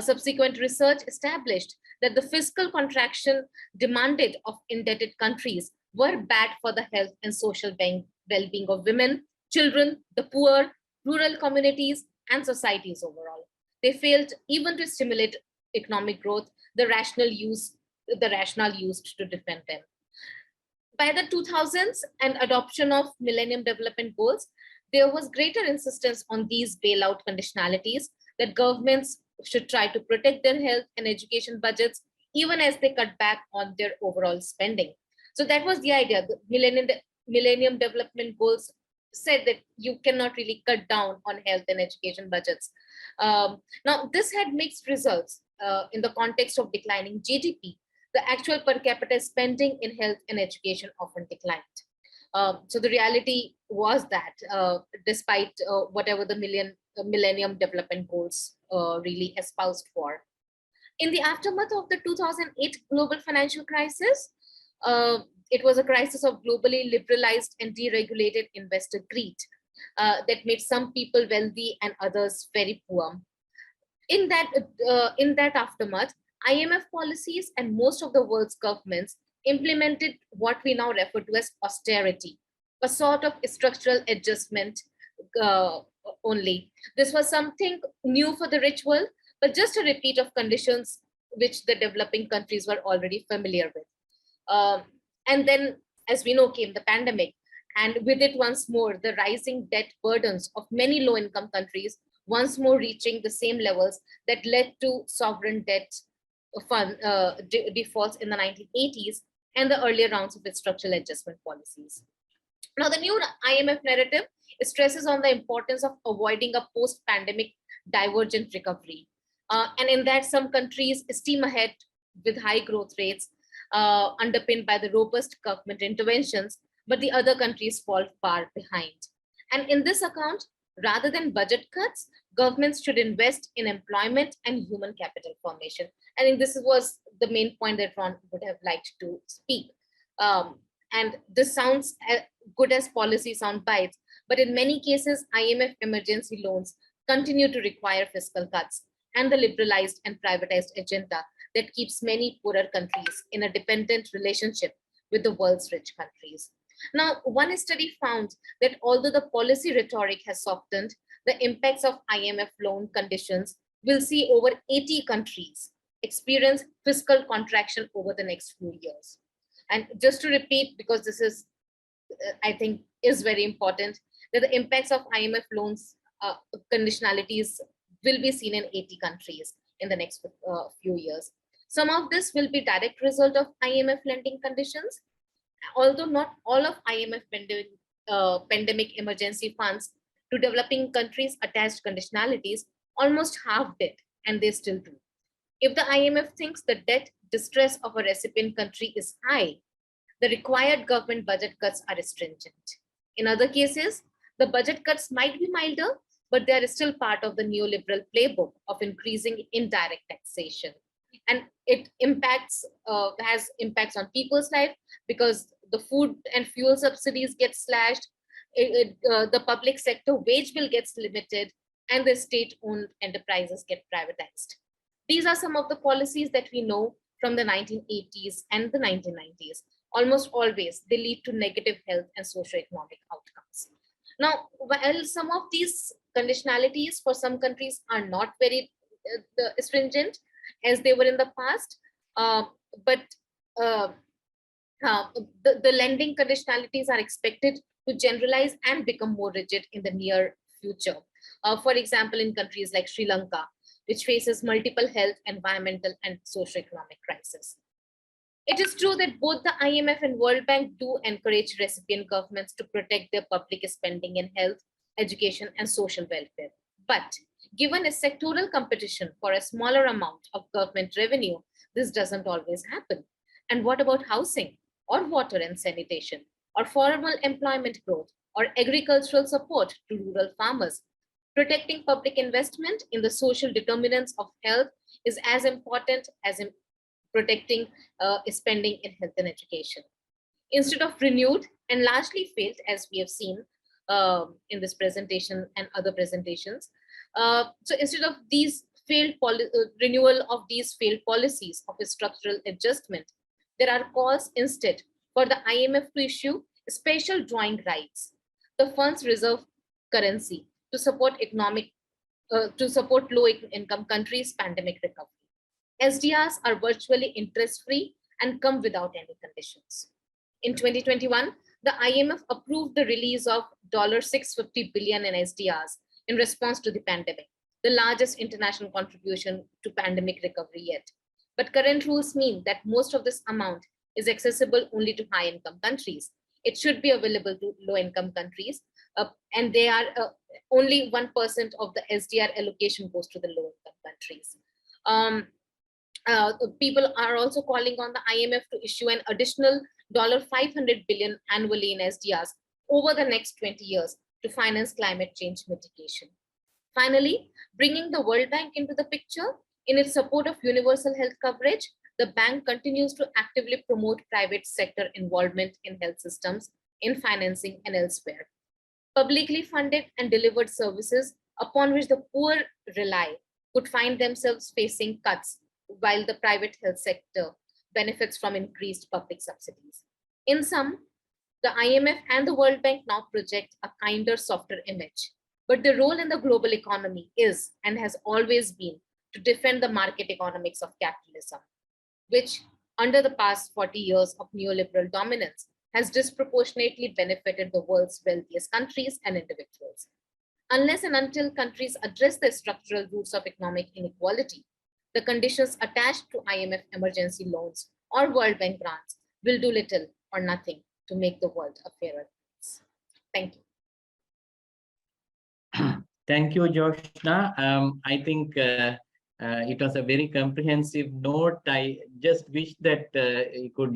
Subsequent research established that the fiscal contraction demanded of indebted countries were bad for the health and social well-being of women, children, the poor, rural communities, and societies overall. They failed even to stimulate economic growth, the rationale used to defend them. By the 2000s and adoption of Millennium Development Goals, there was greater insistence on these bailout conditionalities that governments should try to protect their health and education budgets, even as they cut back on their overall spending. So that was the idea. The Millennium Development Goals said that you cannot really cut down on health and education budgets. Now, this had mixed results in the context of declining GDP. The actual per capita spending in health and education often declined. So the reality was that despite whatever the Millennium Development Goals really espoused for. In the aftermath of the 2008 global financial crisis, it was a crisis of globally liberalized and deregulated investor greed that made some people wealthy and others very poor. In that aftermath, IMF policies and most of the world's governments implemented what we now refer to as austerity, a sort of structural adjustment only. This was something new for the rich world, but just a repeat of conditions which the developing countries were already familiar with. And then, as we know, came the pandemic. And with it, once more, the rising debt burdens of many low-income countries, once more reaching the same levels that led to sovereign debt fund defaults in the 1980s and the earlier rounds of its structural adjustment policies. Now, the new IMF narrative stresses on the importance of avoiding a post-pandemic divergent recovery. And in that, some countries steam ahead with high growth rates underpinned by the robust government interventions, but the other countries fall far behind. And in this account, rather than budget cuts, governments should invest in employment and human capital formation. I think this was the main point that Ron would have liked to speak. And this sounds good as policy sound bites, but in many cases, IMF emergency loans continue to require fiscal cuts and the liberalized and privatized agenda that keeps many poorer countries in a dependent relationship with the world's rich countries. Now, one study found that although the policy rhetoric has softened, the impacts of IMF loan conditions will see over 80 countries experience fiscal contraction over the next few years. And just to repeat, because this is, I think, is very important, that the impacts of IMF loans conditionalities will be seen in 80 countries in the next few years. Some of this will be direct result of IMF lending conditions, although not all of IMF pandemic emergency funds to developing countries attached conditionalities, almost half did, and they still do. If the IMF thinks the debt distress of a recipient country is high, the required government budget cuts are stringent. In other cases, the budget cuts might be milder, but they are still part of the neoliberal playbook of increasing indirect taxation. And it has impacts on people's life because the food and fuel subsidies get slashed, the public sector wage bill gets limited, and the state-owned enterprises get privatized. These are some of the policies that we know from the 1980s and the 1990s. Almost always, they lead to negative health and socioeconomic outcomes. Now, while some of these conditionalities for some countries are not very stringent as they were in the past, but the lending conditionalities are expected to generalize and become more rigid in the near future. For example, in countries like Sri Lanka, which faces multiple health, environmental, and socioeconomic crises. It is true that both the IMF and World Bank do encourage recipient governments to protect their public spending in health, education, and social welfare. But given a sectoral competition for a smaller amount of government revenue, this doesn't always happen. And what about housing, or water and sanitation, or formal employment growth, or agricultural support to rural farmers? Protecting public investment in the social determinants of health is as important as in protecting spending in health and education. Instead of renewed and largely failed, as we have seen in this presentation and other presentations, so instead of these renewal of these failed policies of a structural adjustment, there are calls instead for the IMF to issue special drawing rights, the fund's reserve currency, to support low-income countries' pandemic recovery. SDRs are virtually interest-free and come without any conditions. In 2021, the IMF approved the release of $650 billion in SDRs in response to the pandemic, the largest international contribution to pandemic recovery yet. But current rules mean that most of this amount is accessible only to high-income countries. It should be available to low-income countries, and they are only 1% of the SDR allocation goes to the low-income countries. People are also calling on the IMF to issue an additional $500 billion annually in SDRs over the next 20 years to finance climate change mitigation. Finally, bringing the World Bank into the picture, in its support of universal health coverage, the bank continues to actively promote private sector involvement in health systems, in financing and elsewhere. Publicly funded and delivered services upon which the poor rely could find themselves facing cuts, while the private health sector benefits from increased public subsidies. In sum, the IMF and the World Bank now project a kinder, softer image. But the role in the global economy is and has always been to defend the market economics of capitalism, which under the past 40 years of neoliberal dominance has disproportionately benefited the world's wealthiest countries and individuals. Unless and until countries address the structural roots of economic inequality, the conditions attached to IMF emergency loans or World Bank grants will do little or nothing to make the world a fairer place. Thank you. Thank you, Joshna. I think it was a very comprehensive note. I just wish that you could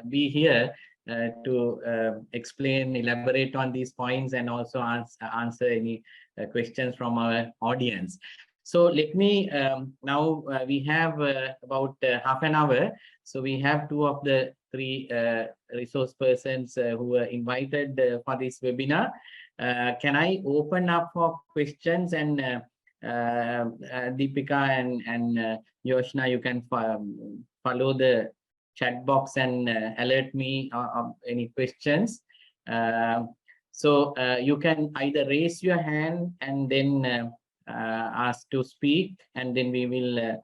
be here to explain, elaborate on these points, and also answer any questions from our audience. So let me, now we have about half an hour. So we have two of the three resource persons who were invited for this webinar. Can I open up for questions, and Deepika and Yoshna, you can follow the chat box and alert me of any questions. So you can either raise your hand and then ask to speak, and then we will,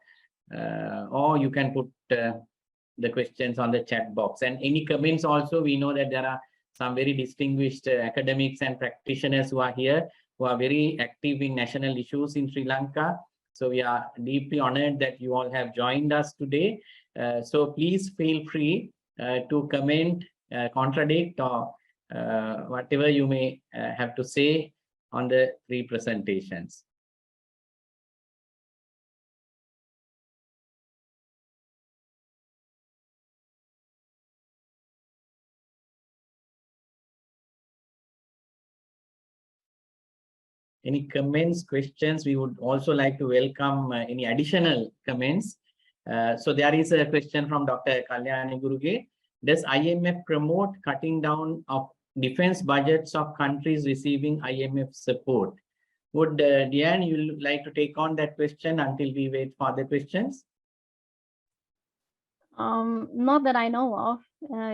or you can put the questions on the chat box. And any comments also, we know that there are some very distinguished academics and practitioners who are here, who are very active in national issues in Sri Lanka. So we are deeply honored that you all have joined us today. So please feel free to comment, contradict, or whatever you may have to say on the three presentations. Any comments, questions? We would also like to welcome any additional comments. So there is a question from Dr. Kalyani Guruge. Does IMF promote cutting down of defense budgets of countries receiving IMF support? Would Diane, you like to take on that question until we wait for the questions? Not that I know of.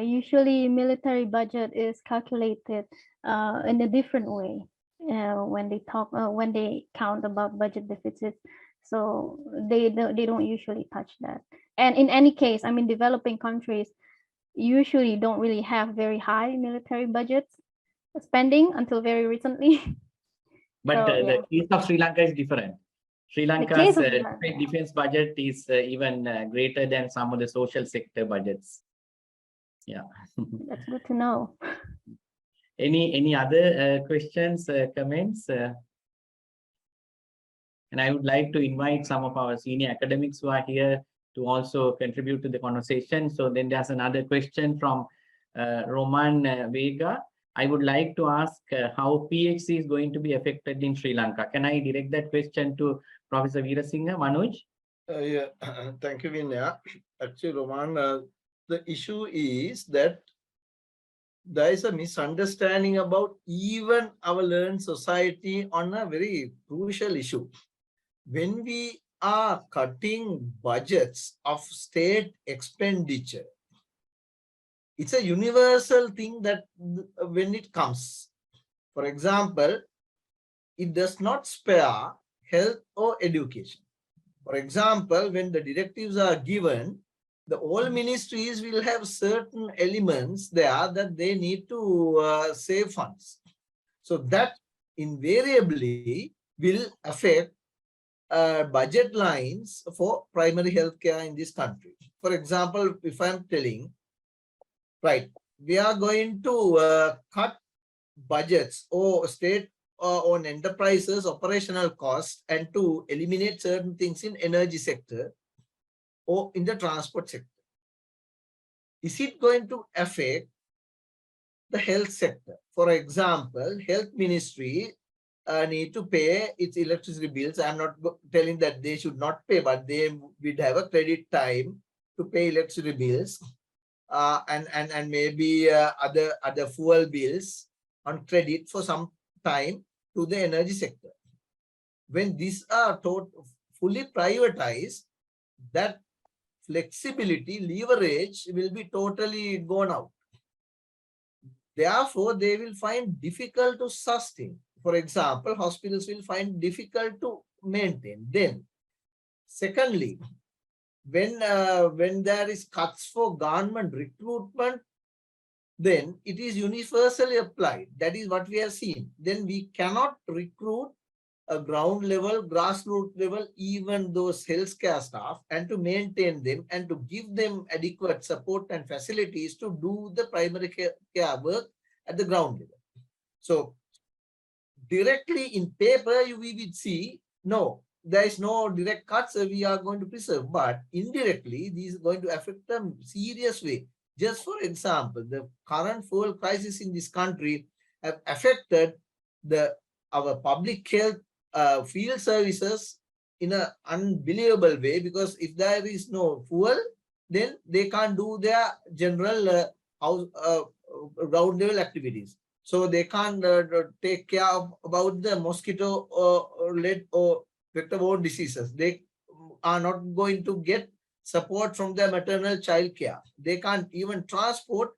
Usually military budget is calculated in a different way when they count about budget deficits. So they don't usually touch that. And in any case, I mean, developing countries usually don't really have very high military budgets spending until very recently. But So, the case of Sri Lanka is different. Sri Lanka's defense budget is even greater than some of the social sector budgets. Yeah. That's good to know. Any other questions, comments? And I would like to invite some of our senior academics who are here to also contribute to the conversation. So then there's another question from Roman Vega. I would like to ask how PHC is going to be affected in Sri Lanka. Can I direct that question to Professor Veerasinghe? Manoj? Yeah, thank you, Vinaya. Actually, Roman, the issue is that there is a misunderstanding about even our learned society on a very crucial issue. When we are cutting budgets of state expenditure, it's a universal thing that when it comes, for example, it does not spare health or education. For example, when the directives are given, the all ministries will have certain elements there that they need to save funds. So that invariably will affect budget lines for primary health care in this country. For example, if I'm telling, right, we are going to cut budgets or state on enterprises operational costs and to eliminate certain things in energy sector or in the transport sector. Is it going to affect the health sector? For example, health ministry need to pay its electricity bills. I'm not telling that they should not pay, but they would have a credit time to pay electricity bills and maybe other fuel bills on credit for some time to the energy sector. When these are fully privatized, that flexibility, leverage will be totally gone out. Therefore, they will find difficult to sustain. For example, hospitals will find difficult to maintain. Then, secondly, when there is cuts for government recruitment, then it is universally applied. That is what we have seen. Then we cannot recruit a ground level, grassroots level, even those healthcare staff, and to maintain them and to give them adequate support and facilities to do the primary care work at the ground level. So directly in paper, we will see, no, there is no direct cuts we are going to preserve, but indirectly, this is going to affect them serious way. Just for example, the current fuel crisis in this country have affected our public health field services in an unbelievable way, because if there is no fuel, then they can't do their general ground level activities. So they can't take care about the mosquito-led or vector-borne diseases. They are not going to get support from their maternal child care. They can't even transport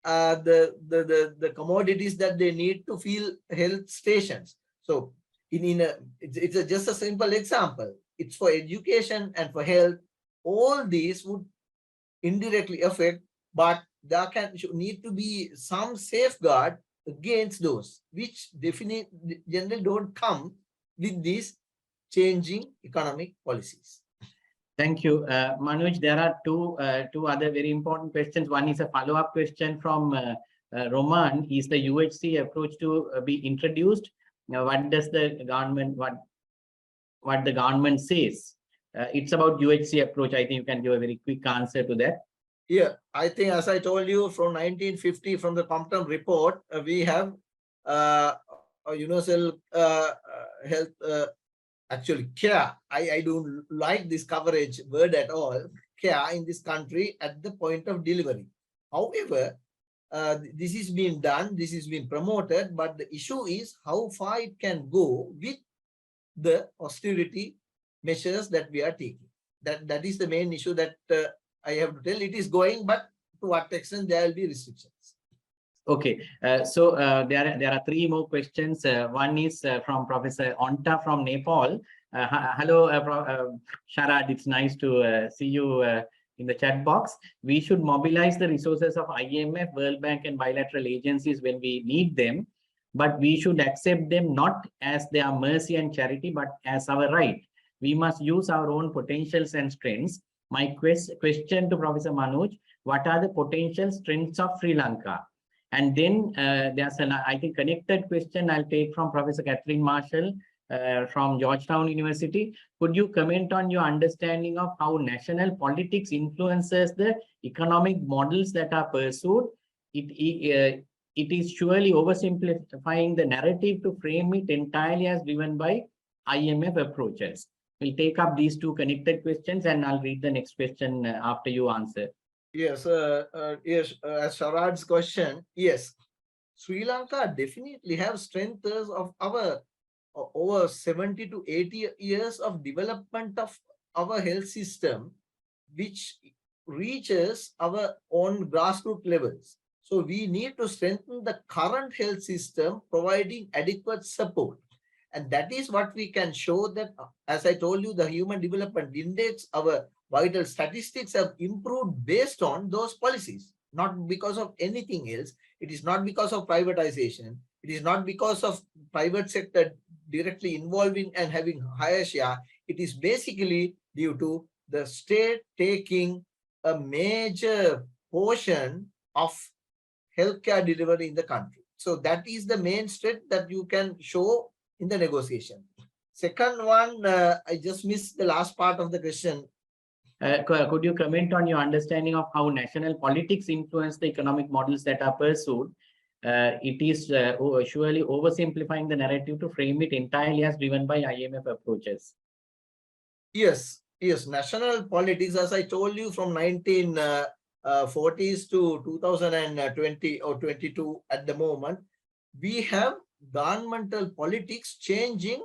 the commodities that they need to fill health stations. So it's just a simple example. It's for education and for health. All these would indirectly affect, but there need to be some safeguard against those, which definitely generally don't come with these changing economic policies. Thank you, Manoj. There are two other very important questions. One is a follow-up question from Roman. Is the UHC approach to be introduced? Now, what does the government what the government says? It's about UHC approach. I think you can give a very quick answer to that. Yeah, I think as I told you from 1950, from the Compton report, we have a universal health actually care. I don't like this coverage word at all. Care in this country at the point of delivery. However, this is being done, this is being promoted, but the issue is how far it can go with the austerity measures that we are taking. That is the main issue that I have to tell. It is going, but to what extent there will be restrictions. Okay, so there are three more questions. One is from Professor Onta from Nepal. Hello, Sharad. It's nice to see you in the chat box. We should mobilize the resources of IMF, World Bank, and bilateral agencies when we need them, but we should accept them not as their mercy and charity, but as our right. We must use our own potentials and strengths. My question to Professor Manoj: what are the potential strengths of Sri Lanka? And then there's an, I think, connected question I'll take from Professor Catherine Marshall from Georgetown University. Could you comment on your understanding of how national politics influences the economic models that are pursued? It is surely oversimplifying the narrative to frame it entirely as driven by IMF approaches. We'll take up these two connected questions and I'll read the next question after you answer. Yes, yes, as Sharad's question, yes, Sri Lanka definitely have strengths of our over 70 to 80 years of development of our health system, which reaches our own grassroots levels. So we need to strengthen the current health system, providing adequate support. And that is what we can show that, as I told you, the Human Development Index, our vital statistics have improved based on those policies, not because of anything else. It is not because of privatization. It is not because of private sector directly involving and having higher share. It is basically due to the state taking a major portion of healthcare delivery in the country. So that is the main strength that you can show in the negotiation. Second one, I just missed the last part of the question. Could you comment on your understanding of how national politics influence the economic models that are pursued? It is surely oversimplifying the narrative to frame it entirely as driven by IMF approaches. Yes, yes, national politics, as I told you, from 1940s to 2020 or 22 at the moment, we have governmental politics changing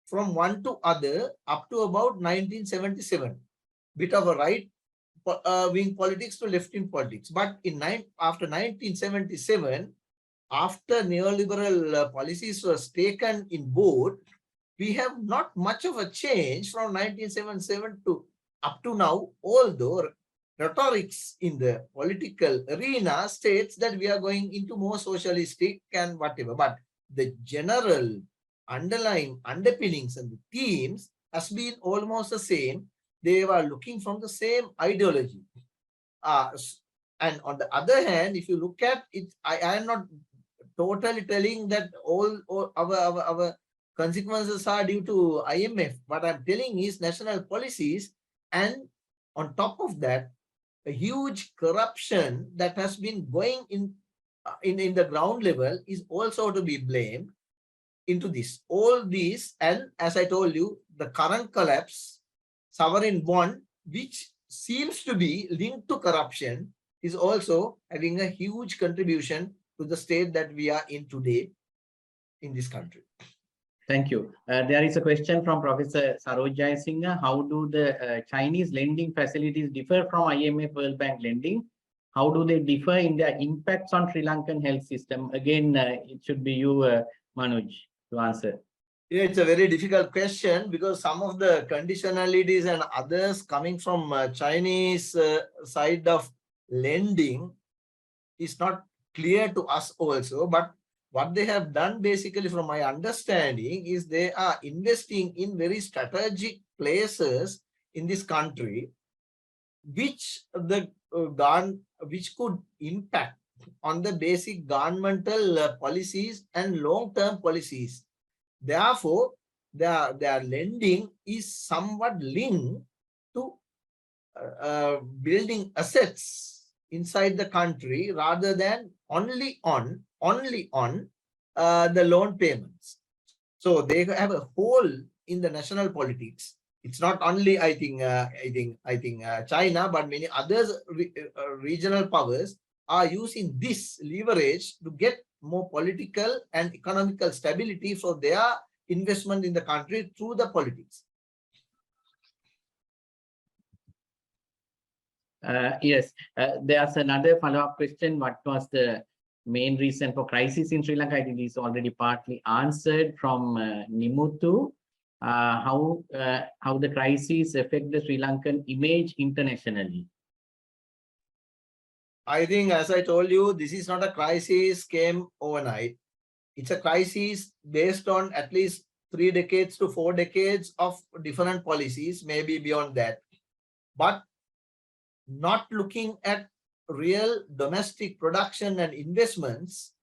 from one to other up to about 1977. Bit of a right wing politics to left wing politics. But after 1977, after neoliberal policies was taken in board, we have not much of a change from 1977 to up to now, although rhetorics in the political arena states that we are going into more socialistic and whatever. But the general underlying underpinnings and the themes has been almost the same. They were looking from the same ideology. And on the other hand, if you look at it, I am not totally telling that all our consequences are due to IMF. What I'm telling is national policies, and on top of that, a huge corruption that has been going in the ground level is also to be blamed into this. All these, and as I told you, the current collapse, sovereign bond, which seems to be linked to corruption, is also having a huge contribution to the state that we are in today in this country. Thank you. There is a question from Professor Saroj Jayasinghe. How do the Chinese lending facilities differ from IMF World Bank lending? How do they differ in their impacts on Sri Lankan health system? Again, it should be you, Manoj, to answer. Yeah, it's a very difficult question because some of the conditionalities and others coming from Chinese side of lending is not clear to us also. But what they have done basically from my understanding is they are investing in very strategic places in this country, which could impact on the basic governmental policies and long-term policies. Therefore, their lending is somewhat linked to building assets inside the country rather than only on the loan payments. So they have a hole in the national politics. It's not only I think China, but many others regional powers are using this leverage to get more political and economical stability for their investment in the country through the politics. Yes, there's another follow-up question. What was the main reason for crisis in Sri Lanka? I think it's already partly answered from Nimuthu. How the crisis affect the Sri Lankan image internationally? I think, as I told you, this is not a crisis came overnight. It's a crisis based on at least 3 decades to 4 decades of different policies, maybe beyond that. But not looking at real domestic production and investments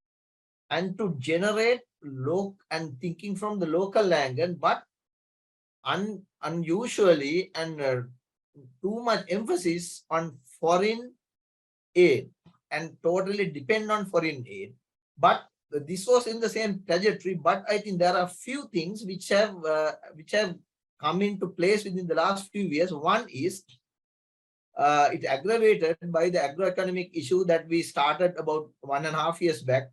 and to generate and thinking from the local Lankan, but unusually and too much emphasis on foreign aid and totally depend on foreign aid. But this was in the same trajectory. But I think there are few things which have come into place within the last few years. One is it aggravated by the agroeconomic issue that we started about 1.5 years back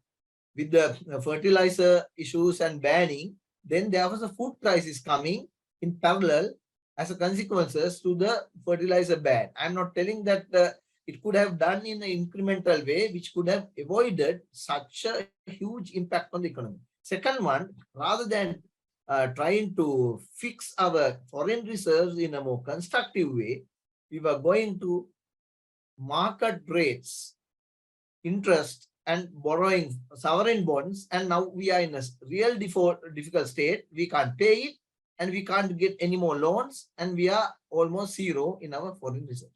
with the fertilizer issues and banning. Then there was a food crisis coming in parallel as a consequences to the fertilizer ban. I'm not telling that it could have done in an incremental way, which could have avoided such a huge impact on the economy. Second one, rather than trying to fix our foreign reserves in a more constructive way, we were going to market rates, interest, and borrowing sovereign bonds, and now we are in a real difficult state. We can't pay it, and we can't get any more loans, and we are almost zero in our foreign reserves.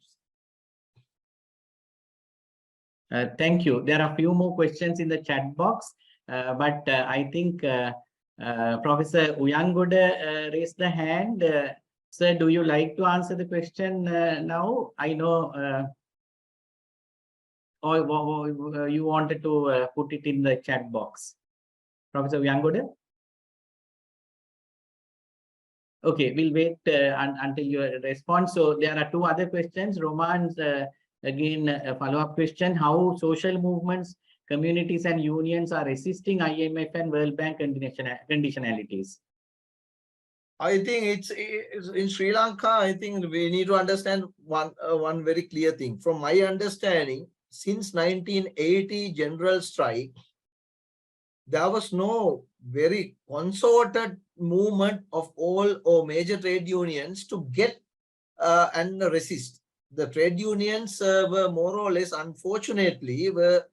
Thank you. There are a few more questions in the chat box, but I think Professor Uyangoda raised the hand. Sir, do you like to answer the question now? I know, or you wanted to put it in the chat box. Professor Uyangoda? Okay, we'll wait until your response. So there are two other questions. Roman's again a follow-up question: how social movements, communities, and unions are assisting IMF and World Bank conditionalities? I think it's in Sri Lanka. I think we need to understand one very clear thing. From my understanding, since 1980 general strike, there was no very concerted movement of all or major trade unions to get and resist. The trade unions were more or less, unfortunately, were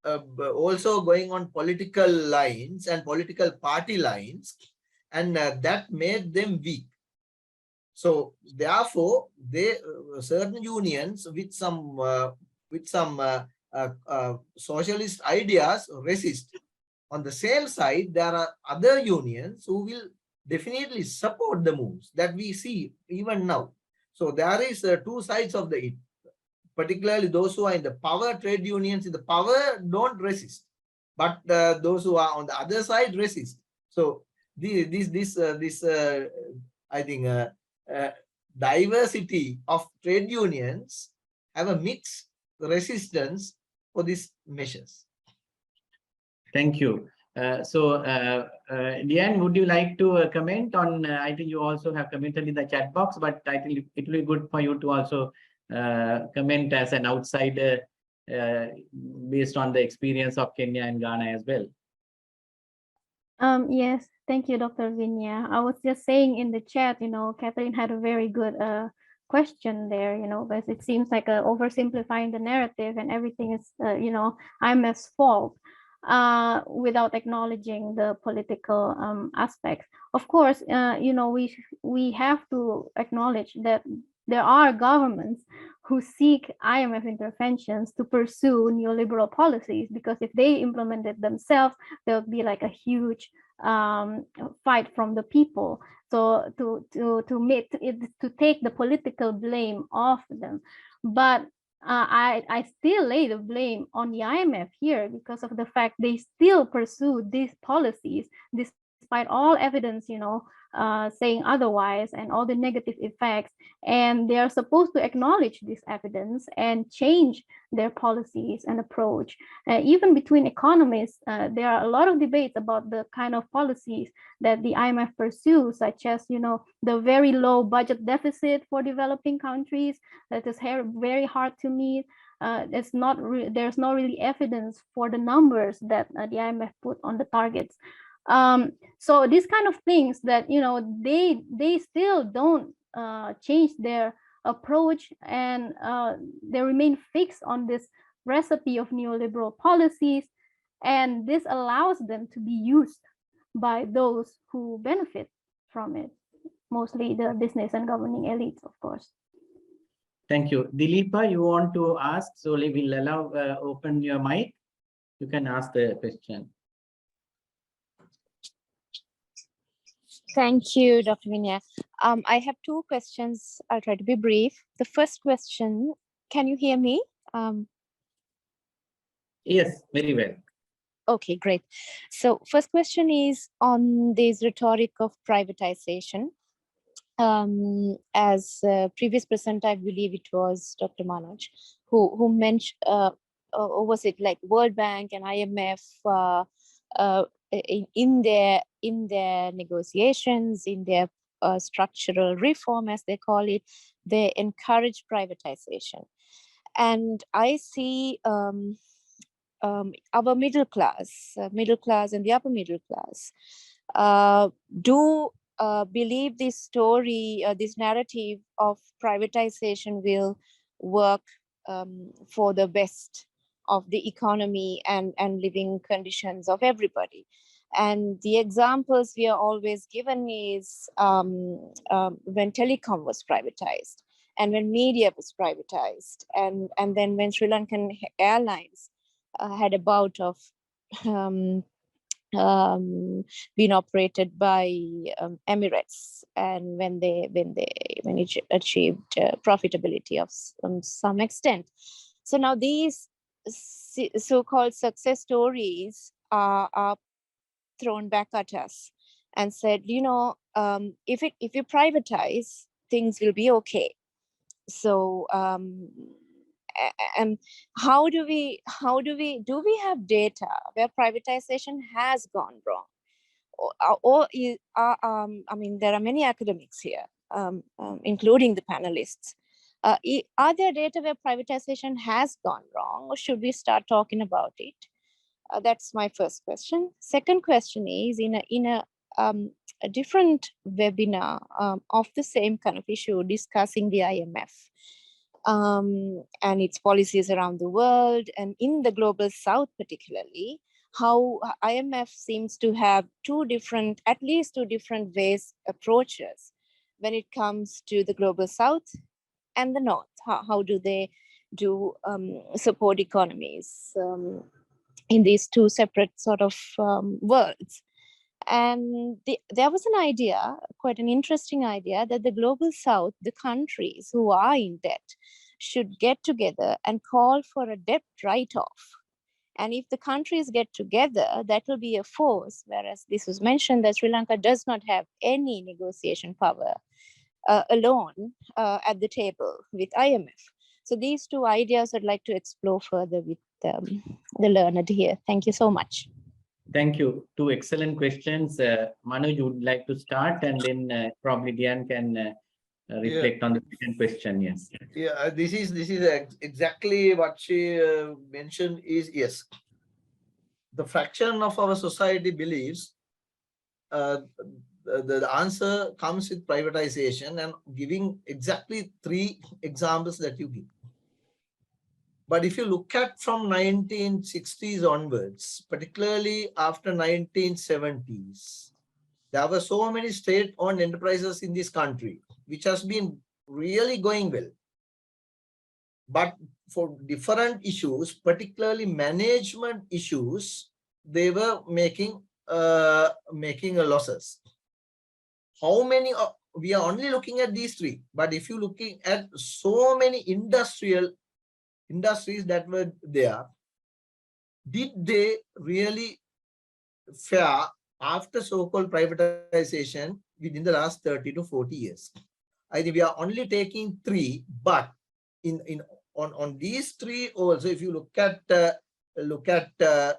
also going on political lines and political party lines, and that made them weak. So therefore, they certain unions with some socialist ideas resist. On the same side, there are other unions who will definitely support the moves that we see even now. So there is two sides of the it. Particularly those who are in the power, trade unions in the power don't resist, but those who are on the other side resist. So I think diversity of trade unions have a mixed resistance for these measures. Thank you. Leanne, would you like to comment on? I think you also have commented in the chat box, but I think it will be good for you to also comment as an outsider based on the experience of Kenya and Ghana as well. Yes, thank you, Dr. Vinya. I was just saying in the chat, Catherine had a very good question there, but it seems like oversimplifying the narrative and everything is, IMF's fault without acknowledging the political aspects. Of course, we have to acknowledge that there are governments who seek IMF interventions to pursue neoliberal policies, because if they implement it themselves, there'll be like a huge fight from the people. So to take the political blame off them, but I still lay the blame on the IMF here because of the fact they still pursue these policies despite all evidence, saying otherwise and all the negative effects. And they are supposed to acknowledge this evidence and change their policies and approach. Even between economists, there are a lot of debates about the kind of policies that the IMF pursues, such as, the very low budget deficit for developing countries that is very hard to meet. There's not really evidence for the numbers that the IMF put on the targets. So these kind of things that they still don't change their approach, and they remain fixed on this recipe of neoliberal policies, and this allows them to be used by those who benefit from it, mostly the business and governing elites, of course. Thank you. Dileepa, you want to ask? So we'll allow open your mic. You can ask the question. Thank you, Dr. Vinaya. I have two questions. I'll try to be brief. The first question, can you hear me? Yes, very well. Okay, great. So first question is on this rhetoric of privatization. As previous presenter, I believe it was Dr. Manoj, who mentioned, was it like World Bank and IMF in their negotiations, in their structural reform, as they call it, they encourage privatization. And I see our middle class and the upper middle class do believe this story, this narrative of privatization will work for the best of the economy and living conditions of everybody. And the examples we are always given is when telecom was privatized and when media was privatized, and then when Sri Lankan Airlines had a bout of been operated by Emirates, and when it achieved profitability of some extent. So now these so-called success stories are thrown back at us and said, you know, if you privatize, things will be okay. So and do we have data where privatization has gone wrong, I mean, there are many academics here, including the panelists. Are there data where privatization has gone wrong, or should we start talking about it? That's my first question. Second question is in a different webinar of the same kind of issue, discussing the IMF and its policies around the world, and in the global south particularly, how IMF seems to have at least two different approaches when it comes to the global south and the north. How do they support economies in these two separate sort of worlds? And there was an idea, quite an interesting idea, that the global south, the countries who are in debt, should get together and call for a debt write-off. And if the countries get together, that will be a force, whereas this was mentioned that Sri Lanka does not have any negotiation power alone at the table with IMF. So these two ideas I'd like to explore further with the learned here. Thank you so much. Thank you. Two excellent questions. Manu, you would like to start, and then probably Diane can reflect on the second question. Yes. Yeah, this is exactly what she mentioned. Is yes, the fraction of our society believes the answer comes with privatization, and giving exactly 3 examples that you give. But if you look at from 1960s onwards, particularly after 1970s, there were so many state-owned enterprises in this country, which has been really going well. But for different issues, particularly management issues, they were making losses. How many? We are only looking at these 3. But if you're looking at so many industries that were there, did they really fare after so-called privatization within the last 30 to 40 years? I think we are only taking 3, but on these 3 also, if you look at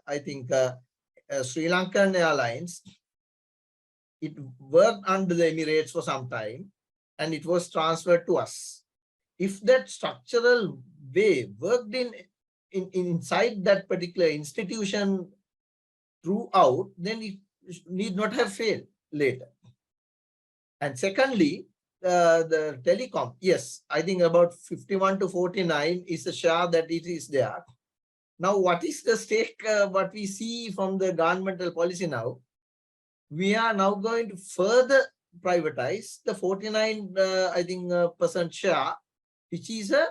I think Sri Lankan Airlines, it worked under the Emirates for some time, and it was transferred to us. If that structural way worked inside that particular institution throughout, then it need not have failed later. And secondly, the telecom, yes, I think about 51 to 49 is the share that it is there. Now, what is the stake? What we see from the governmental policy now, we are now going to further privatize the 49, I think, percent share which is a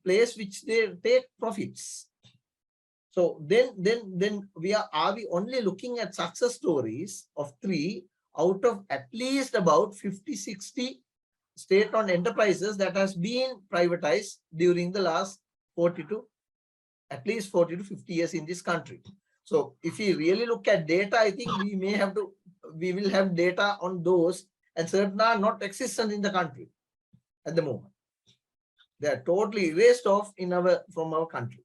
place which they take profits. So then are we only looking at success stories of 3 out of at least about 50-60 state-owned enterprises that has been privatized during the last 40 to 50 years in this country. So if we really look at data, I think we will have data on those, and certain are not existent in the country at the moment. They are totally erased off from our country.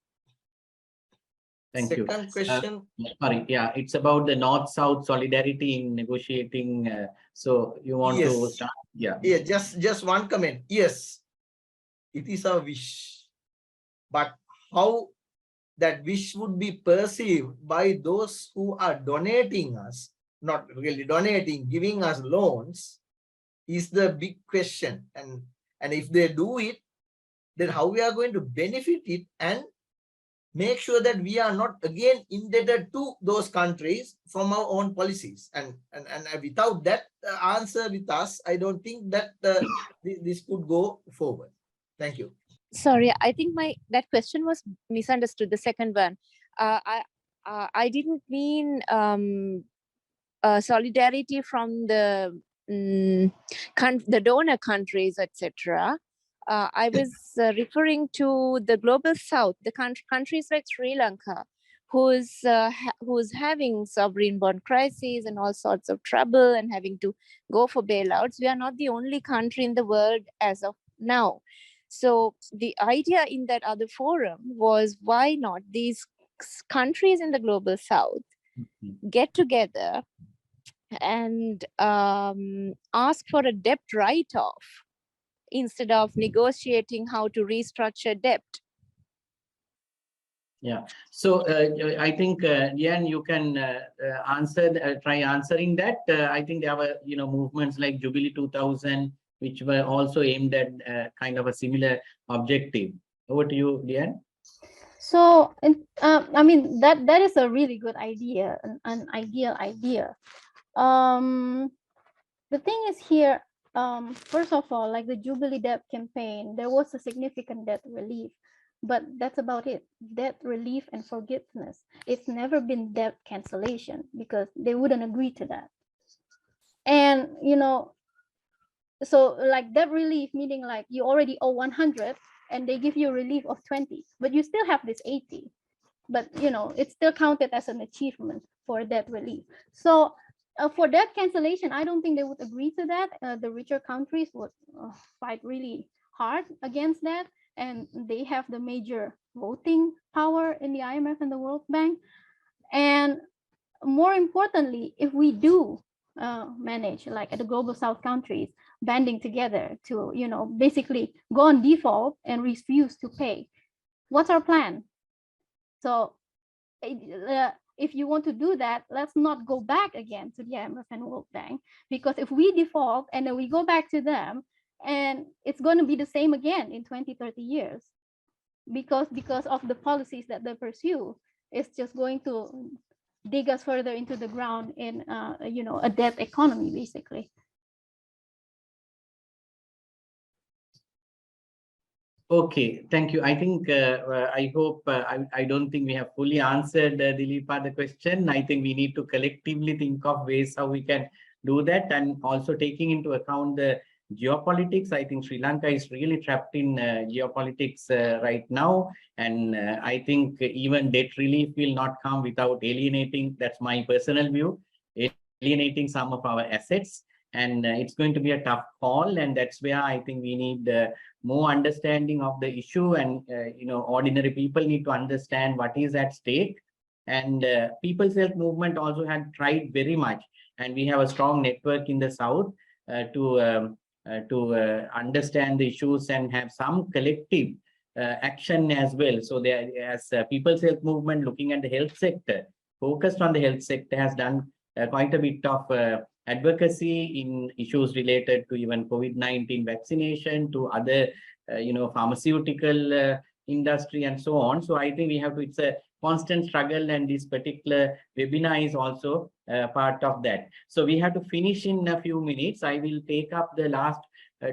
Thank you. Second question. Sorry, yeah, it's about the North-South solidarity in negotiating. So you want to start? Yeah. Yeah, just one comment. Yes, it is a wish, but how that wish would be perceived by those who are donating us, not really donating, giving us loans, is the big question. And if they do it, then how we are going to benefit it and make sure that we are not again indebted to those countries from our own policies. And without that answer with us, I don't think that this could go forward. Thank you. Sorry, I think that question was misunderstood. The second one, I didn't mean solidarity from the donor countries, etc. I was referring to the global south, the countries like Sri Lanka, who's having sovereign bond crises and all sorts of trouble and having to go for bailouts. We are not the only country in the world as of now. So the idea in that other forum was, why not these countries in the global south get together and ask for a debt write-off instead of negotiating how to restructure debt. Yeah. So I think, Jan, you can try answering that. I think there were, movements like Jubilee 2000, which were also aimed at kind of a similar objective. Over to you, Jan. So, I mean, that is a really good idea, an ideal idea. The thing is here, first of all, like the Jubilee debt campaign, there was a significant debt relief, but that's about it. Debt relief and forgiveness. It's never been debt cancellation because they wouldn't agree to that. And, so like debt relief, meaning like you already owe 100 and they give you a relief of 20, but you still have this 80. But, it's still counted as an achievement for debt relief. So for debt cancellation, I don't think they would agree to that. The richer countries would fight really hard against that. And they have the major voting power in the IMF and the World Bank. And more importantly, if we do manage, like at the global south countries, banding together to, basically go on default and refuse to pay, what's our plan? So if you want to do that, let's not go back again to the IMF and World Bank, because if we default and then we go back to them, and it's going to be the same again in 20-30 years, because of the policies that they pursue, it's just going to dig us further into the ground in a debt economy, basically. Okay, thank you. I think, I hope, I don't think we have fully answered, Dilipa, the question. I think we need to collectively think of ways how we can do that, and also taking into account the geopolitics. I think Sri Lanka is really trapped in geopolitics right now. And I think even debt relief will not come without alienating, that's my personal view, alienating some of our assets. And it's going to be a tough call. And that's where I think we need more understanding of the issue. And, ordinary people need to understand what is at stake. And People's Health Movement also had tried very much. And we have a strong network in the South to understand the issues and have some collective action as well. So there, as People's Health Movement looking at the health sector, focused on the health sector, has done quite a bit of advocacy in issues related to even COVID-19 vaccination, to other, pharmaceutical industry and so on. So I think we have to, it's a constant struggle, and this particular webinar is also part of that. So we have to finish in a few minutes. I will take up the last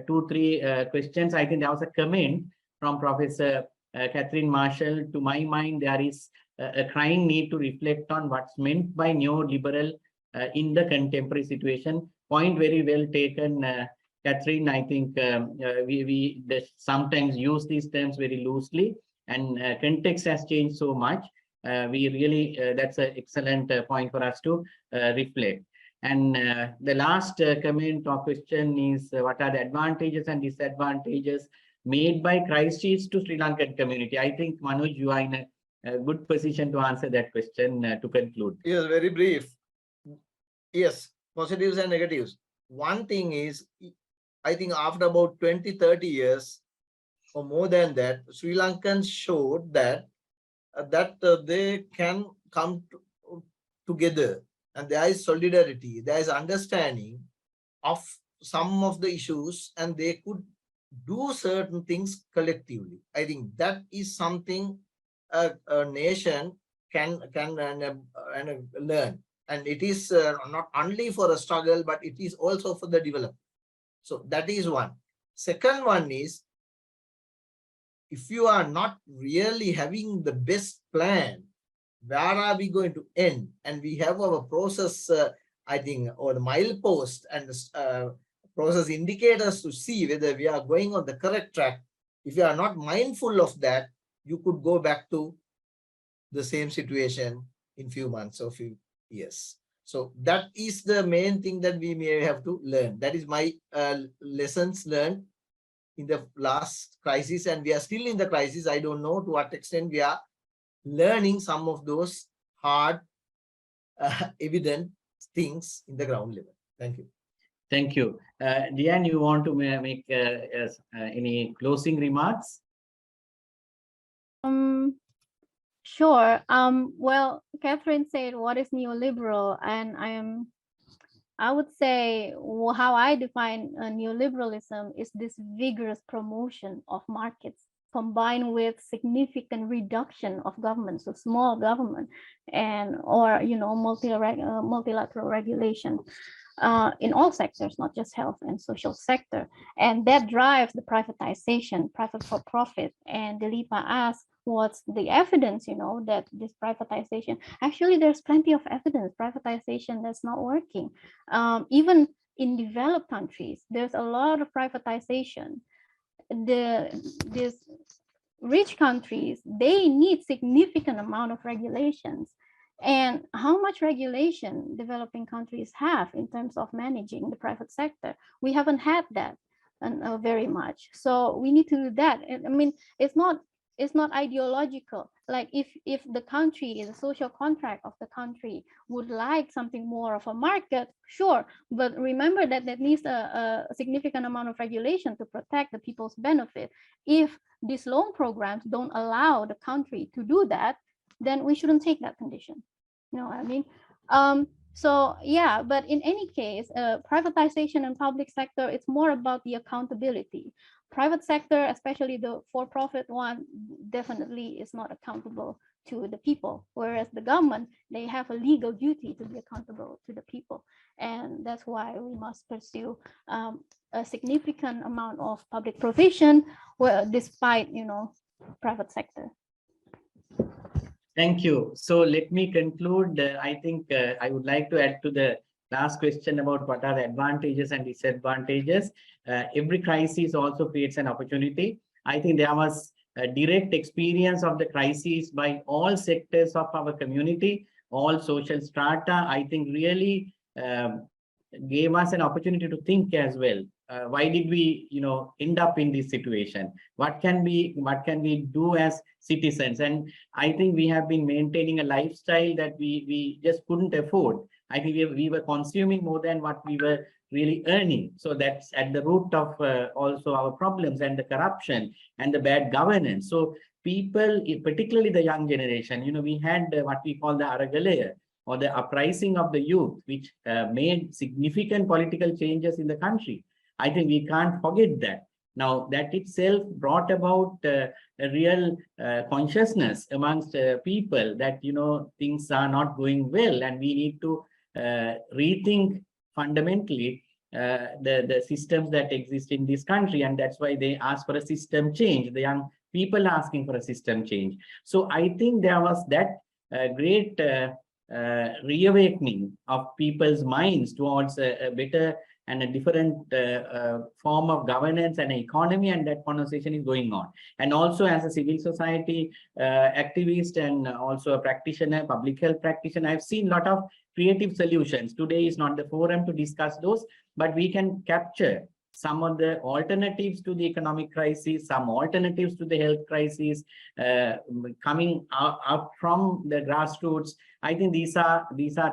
two, three questions. I think there was a comment from Professor Catherine Marshall. To my mind, there is a crying need to reflect on what's meant by neoliberal in the contemporary situation. Point very well taken, Catherine. I think we sometimes use these terms very loosely, and context has changed so much. We really, that's an excellent point for us to reflect. And the last comment or question is, what are the advantages and disadvantages made by crises to Sri Lankan community? I think, Manoj, you are in a good position to answer that question to conclude. Yes, very brief. Yes, positives and negatives. One thing is, I think after about 20-30 years or more than that, Sri Lankans showed that they can come together, and there is solidarity, there is understanding of some of the issues, and they could do certain things collectively. I think that is something a nation can learn, and it is not only for a struggle, but it is also for the development. So that is one. Second one is, if you are not really having the best plan, where are we going to end? And we have our process, I think, or the milepost and process indicators to see whether we are going on the correct track. If you are not mindful of that, you could go back to the same situation in few months or few years. So that is the main thing that we may have to learn. That is my lessons learned in the last crisis, and we are still in the crisis. I don't know to what extent we are learning some of those hard, evident things in the ground level. Thank you. Thank you. Diane, you want to make any closing remarks? Sure. Well, Catherine said, what is neoliberal? And I would say how I define neoliberalism is this vigorous promotion of markets combined with significant reduction of government, so small government, and or multilateral regulation in all sectors, not just health and social sector, and that drives the privatization, profit for profit. And Dilipa asked, what's the evidence, that this privatization, actually there's plenty of evidence, privatization that's not working. Even in developed countries, there's a lot of privatization. These rich countries, they need significant amount of regulations. And how much regulation developing countries have in terms of managing the private sector? We haven't had that very much. So we need to do that. I mean, it's not ideological. Like if the country is a social contract of the country would like something more of a market, sure, but remember that needs a significant amount of regulation to protect the people's benefit. If these loan programs don't allow the country to do that, then we shouldn't take that condition. You know what I mean? So yeah, but in any case, privatization and public sector, it's more about the accountability. Private sector, especially the for-profit one, definitely is not accountable to the people, whereas the government, they have a legal duty to be accountable to the people. And that's why we must pursue a significant amount of public provision, well, despite, private sector. Thank you. So let me conclude. I think I would like to add to the last question about what are the advantages and disadvantages. Every crisis also creates an opportunity. I think there was a direct experience of the crisis by all sectors of our community, all social strata. I think really gave us an opportunity to think as well. Why did we, end up in this situation? What can we do as citizens? And I think we have been maintaining a lifestyle that we just couldn't afford. I think we were consuming more than what we were really earning. So that's at the root of also our problems and the corruption and the bad governance. So people, particularly the young generation, we had what we call the Aragalaya, or the uprising of the youth, which made significant political changes in the country. I think we can't forget that. Now, that itself brought about a real consciousness amongst people that, things are not going well, and we need to rethink fundamentally the systems that exist in this country, and that's why they ask for a system change. The young people asking for a system change. So I think there was that great reawakening of people's minds towards a better and a different form of governance and economy, and that conversation is going on. And also as a civil society activist and also a practitioner, public health practitioner, I've seen a lot of creative solutions. Today is not the forum to discuss those, but we can capture some of the alternatives to the economic crisis, some alternatives to the health crisis coming up from the grassroots. I think these are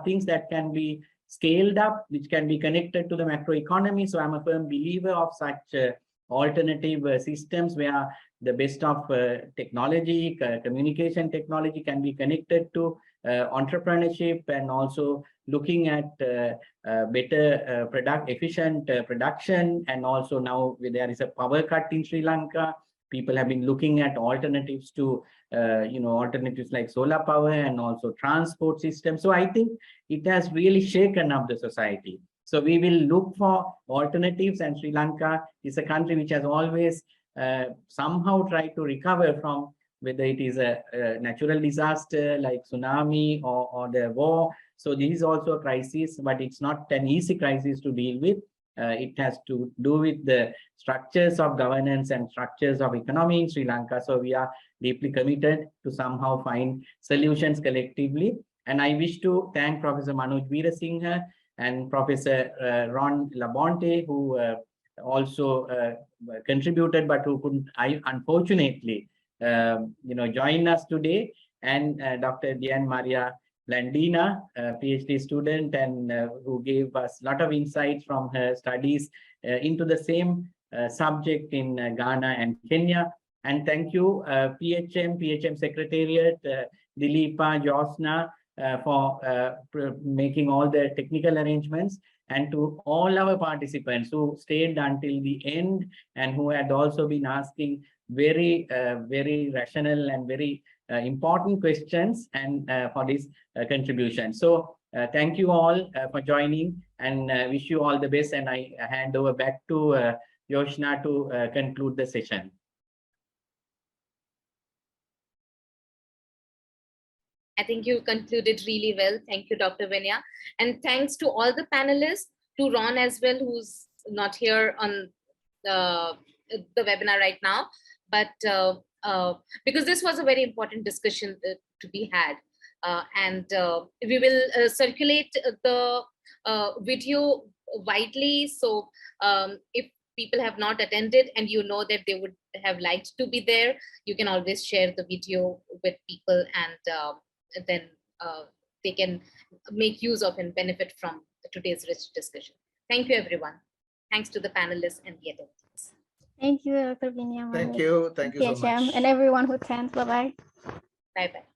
things that can be scaled up, which can be connected to the macroeconomy. So I'm a firm believer of such alternative systems where the best of technology, communication technology can be connected to entrepreneurship, and also looking at better efficient production. And also now there is a power cut in Sri Lanka. People have been looking at alternatives to, alternatives like solar power and also transport system. So I think it has really shaken up the society. So we will look for alternatives, and Sri Lanka is a country which has always somehow tried to recover from, whether it is a natural disaster like tsunami or the war. So this is also a crisis, but it's not an easy crisis to deal with. It has to do with the structures of governance and structures of economy in Sri Lanka. So we are deeply committed to somehow find solutions collectively. And I wish to thank Professor Manoj Veerasinghe and Professor Ron Labonte, who also contributed, but who couldn't, unfortunately, join us today, and Dr. Diane Maria Blandina, a PhD student, and who gave us a lot of insights from her studies into the same subject in Ghana and Kenya. And thank you, PHM Secretariat, Dilipa, Josna, for making all the technical arrangements, and to all our participants who stayed until the end and who had also been asking very rational and very important questions, and for this contribution. So thank you all for joining, and wish you all the best. And I hand over back to Yoshna to conclude the session. I think you concluded really well. Thank you, Dr. Venya. And thanks to all the panelists, to Ron as well, who's not here on the webinar right now. But because this was a very important discussion to be had. And we will circulate the video widely. So if people have not attended and you know that they would have liked to be there, you can always share the video with people, and then they can make use of and benefit from today's rich discussion. Thank you, everyone. Thanks to the panelists and the attendees. Thank you, Dr. Venya. Thank you so much. And everyone who attends. Bye-bye. Bye-bye.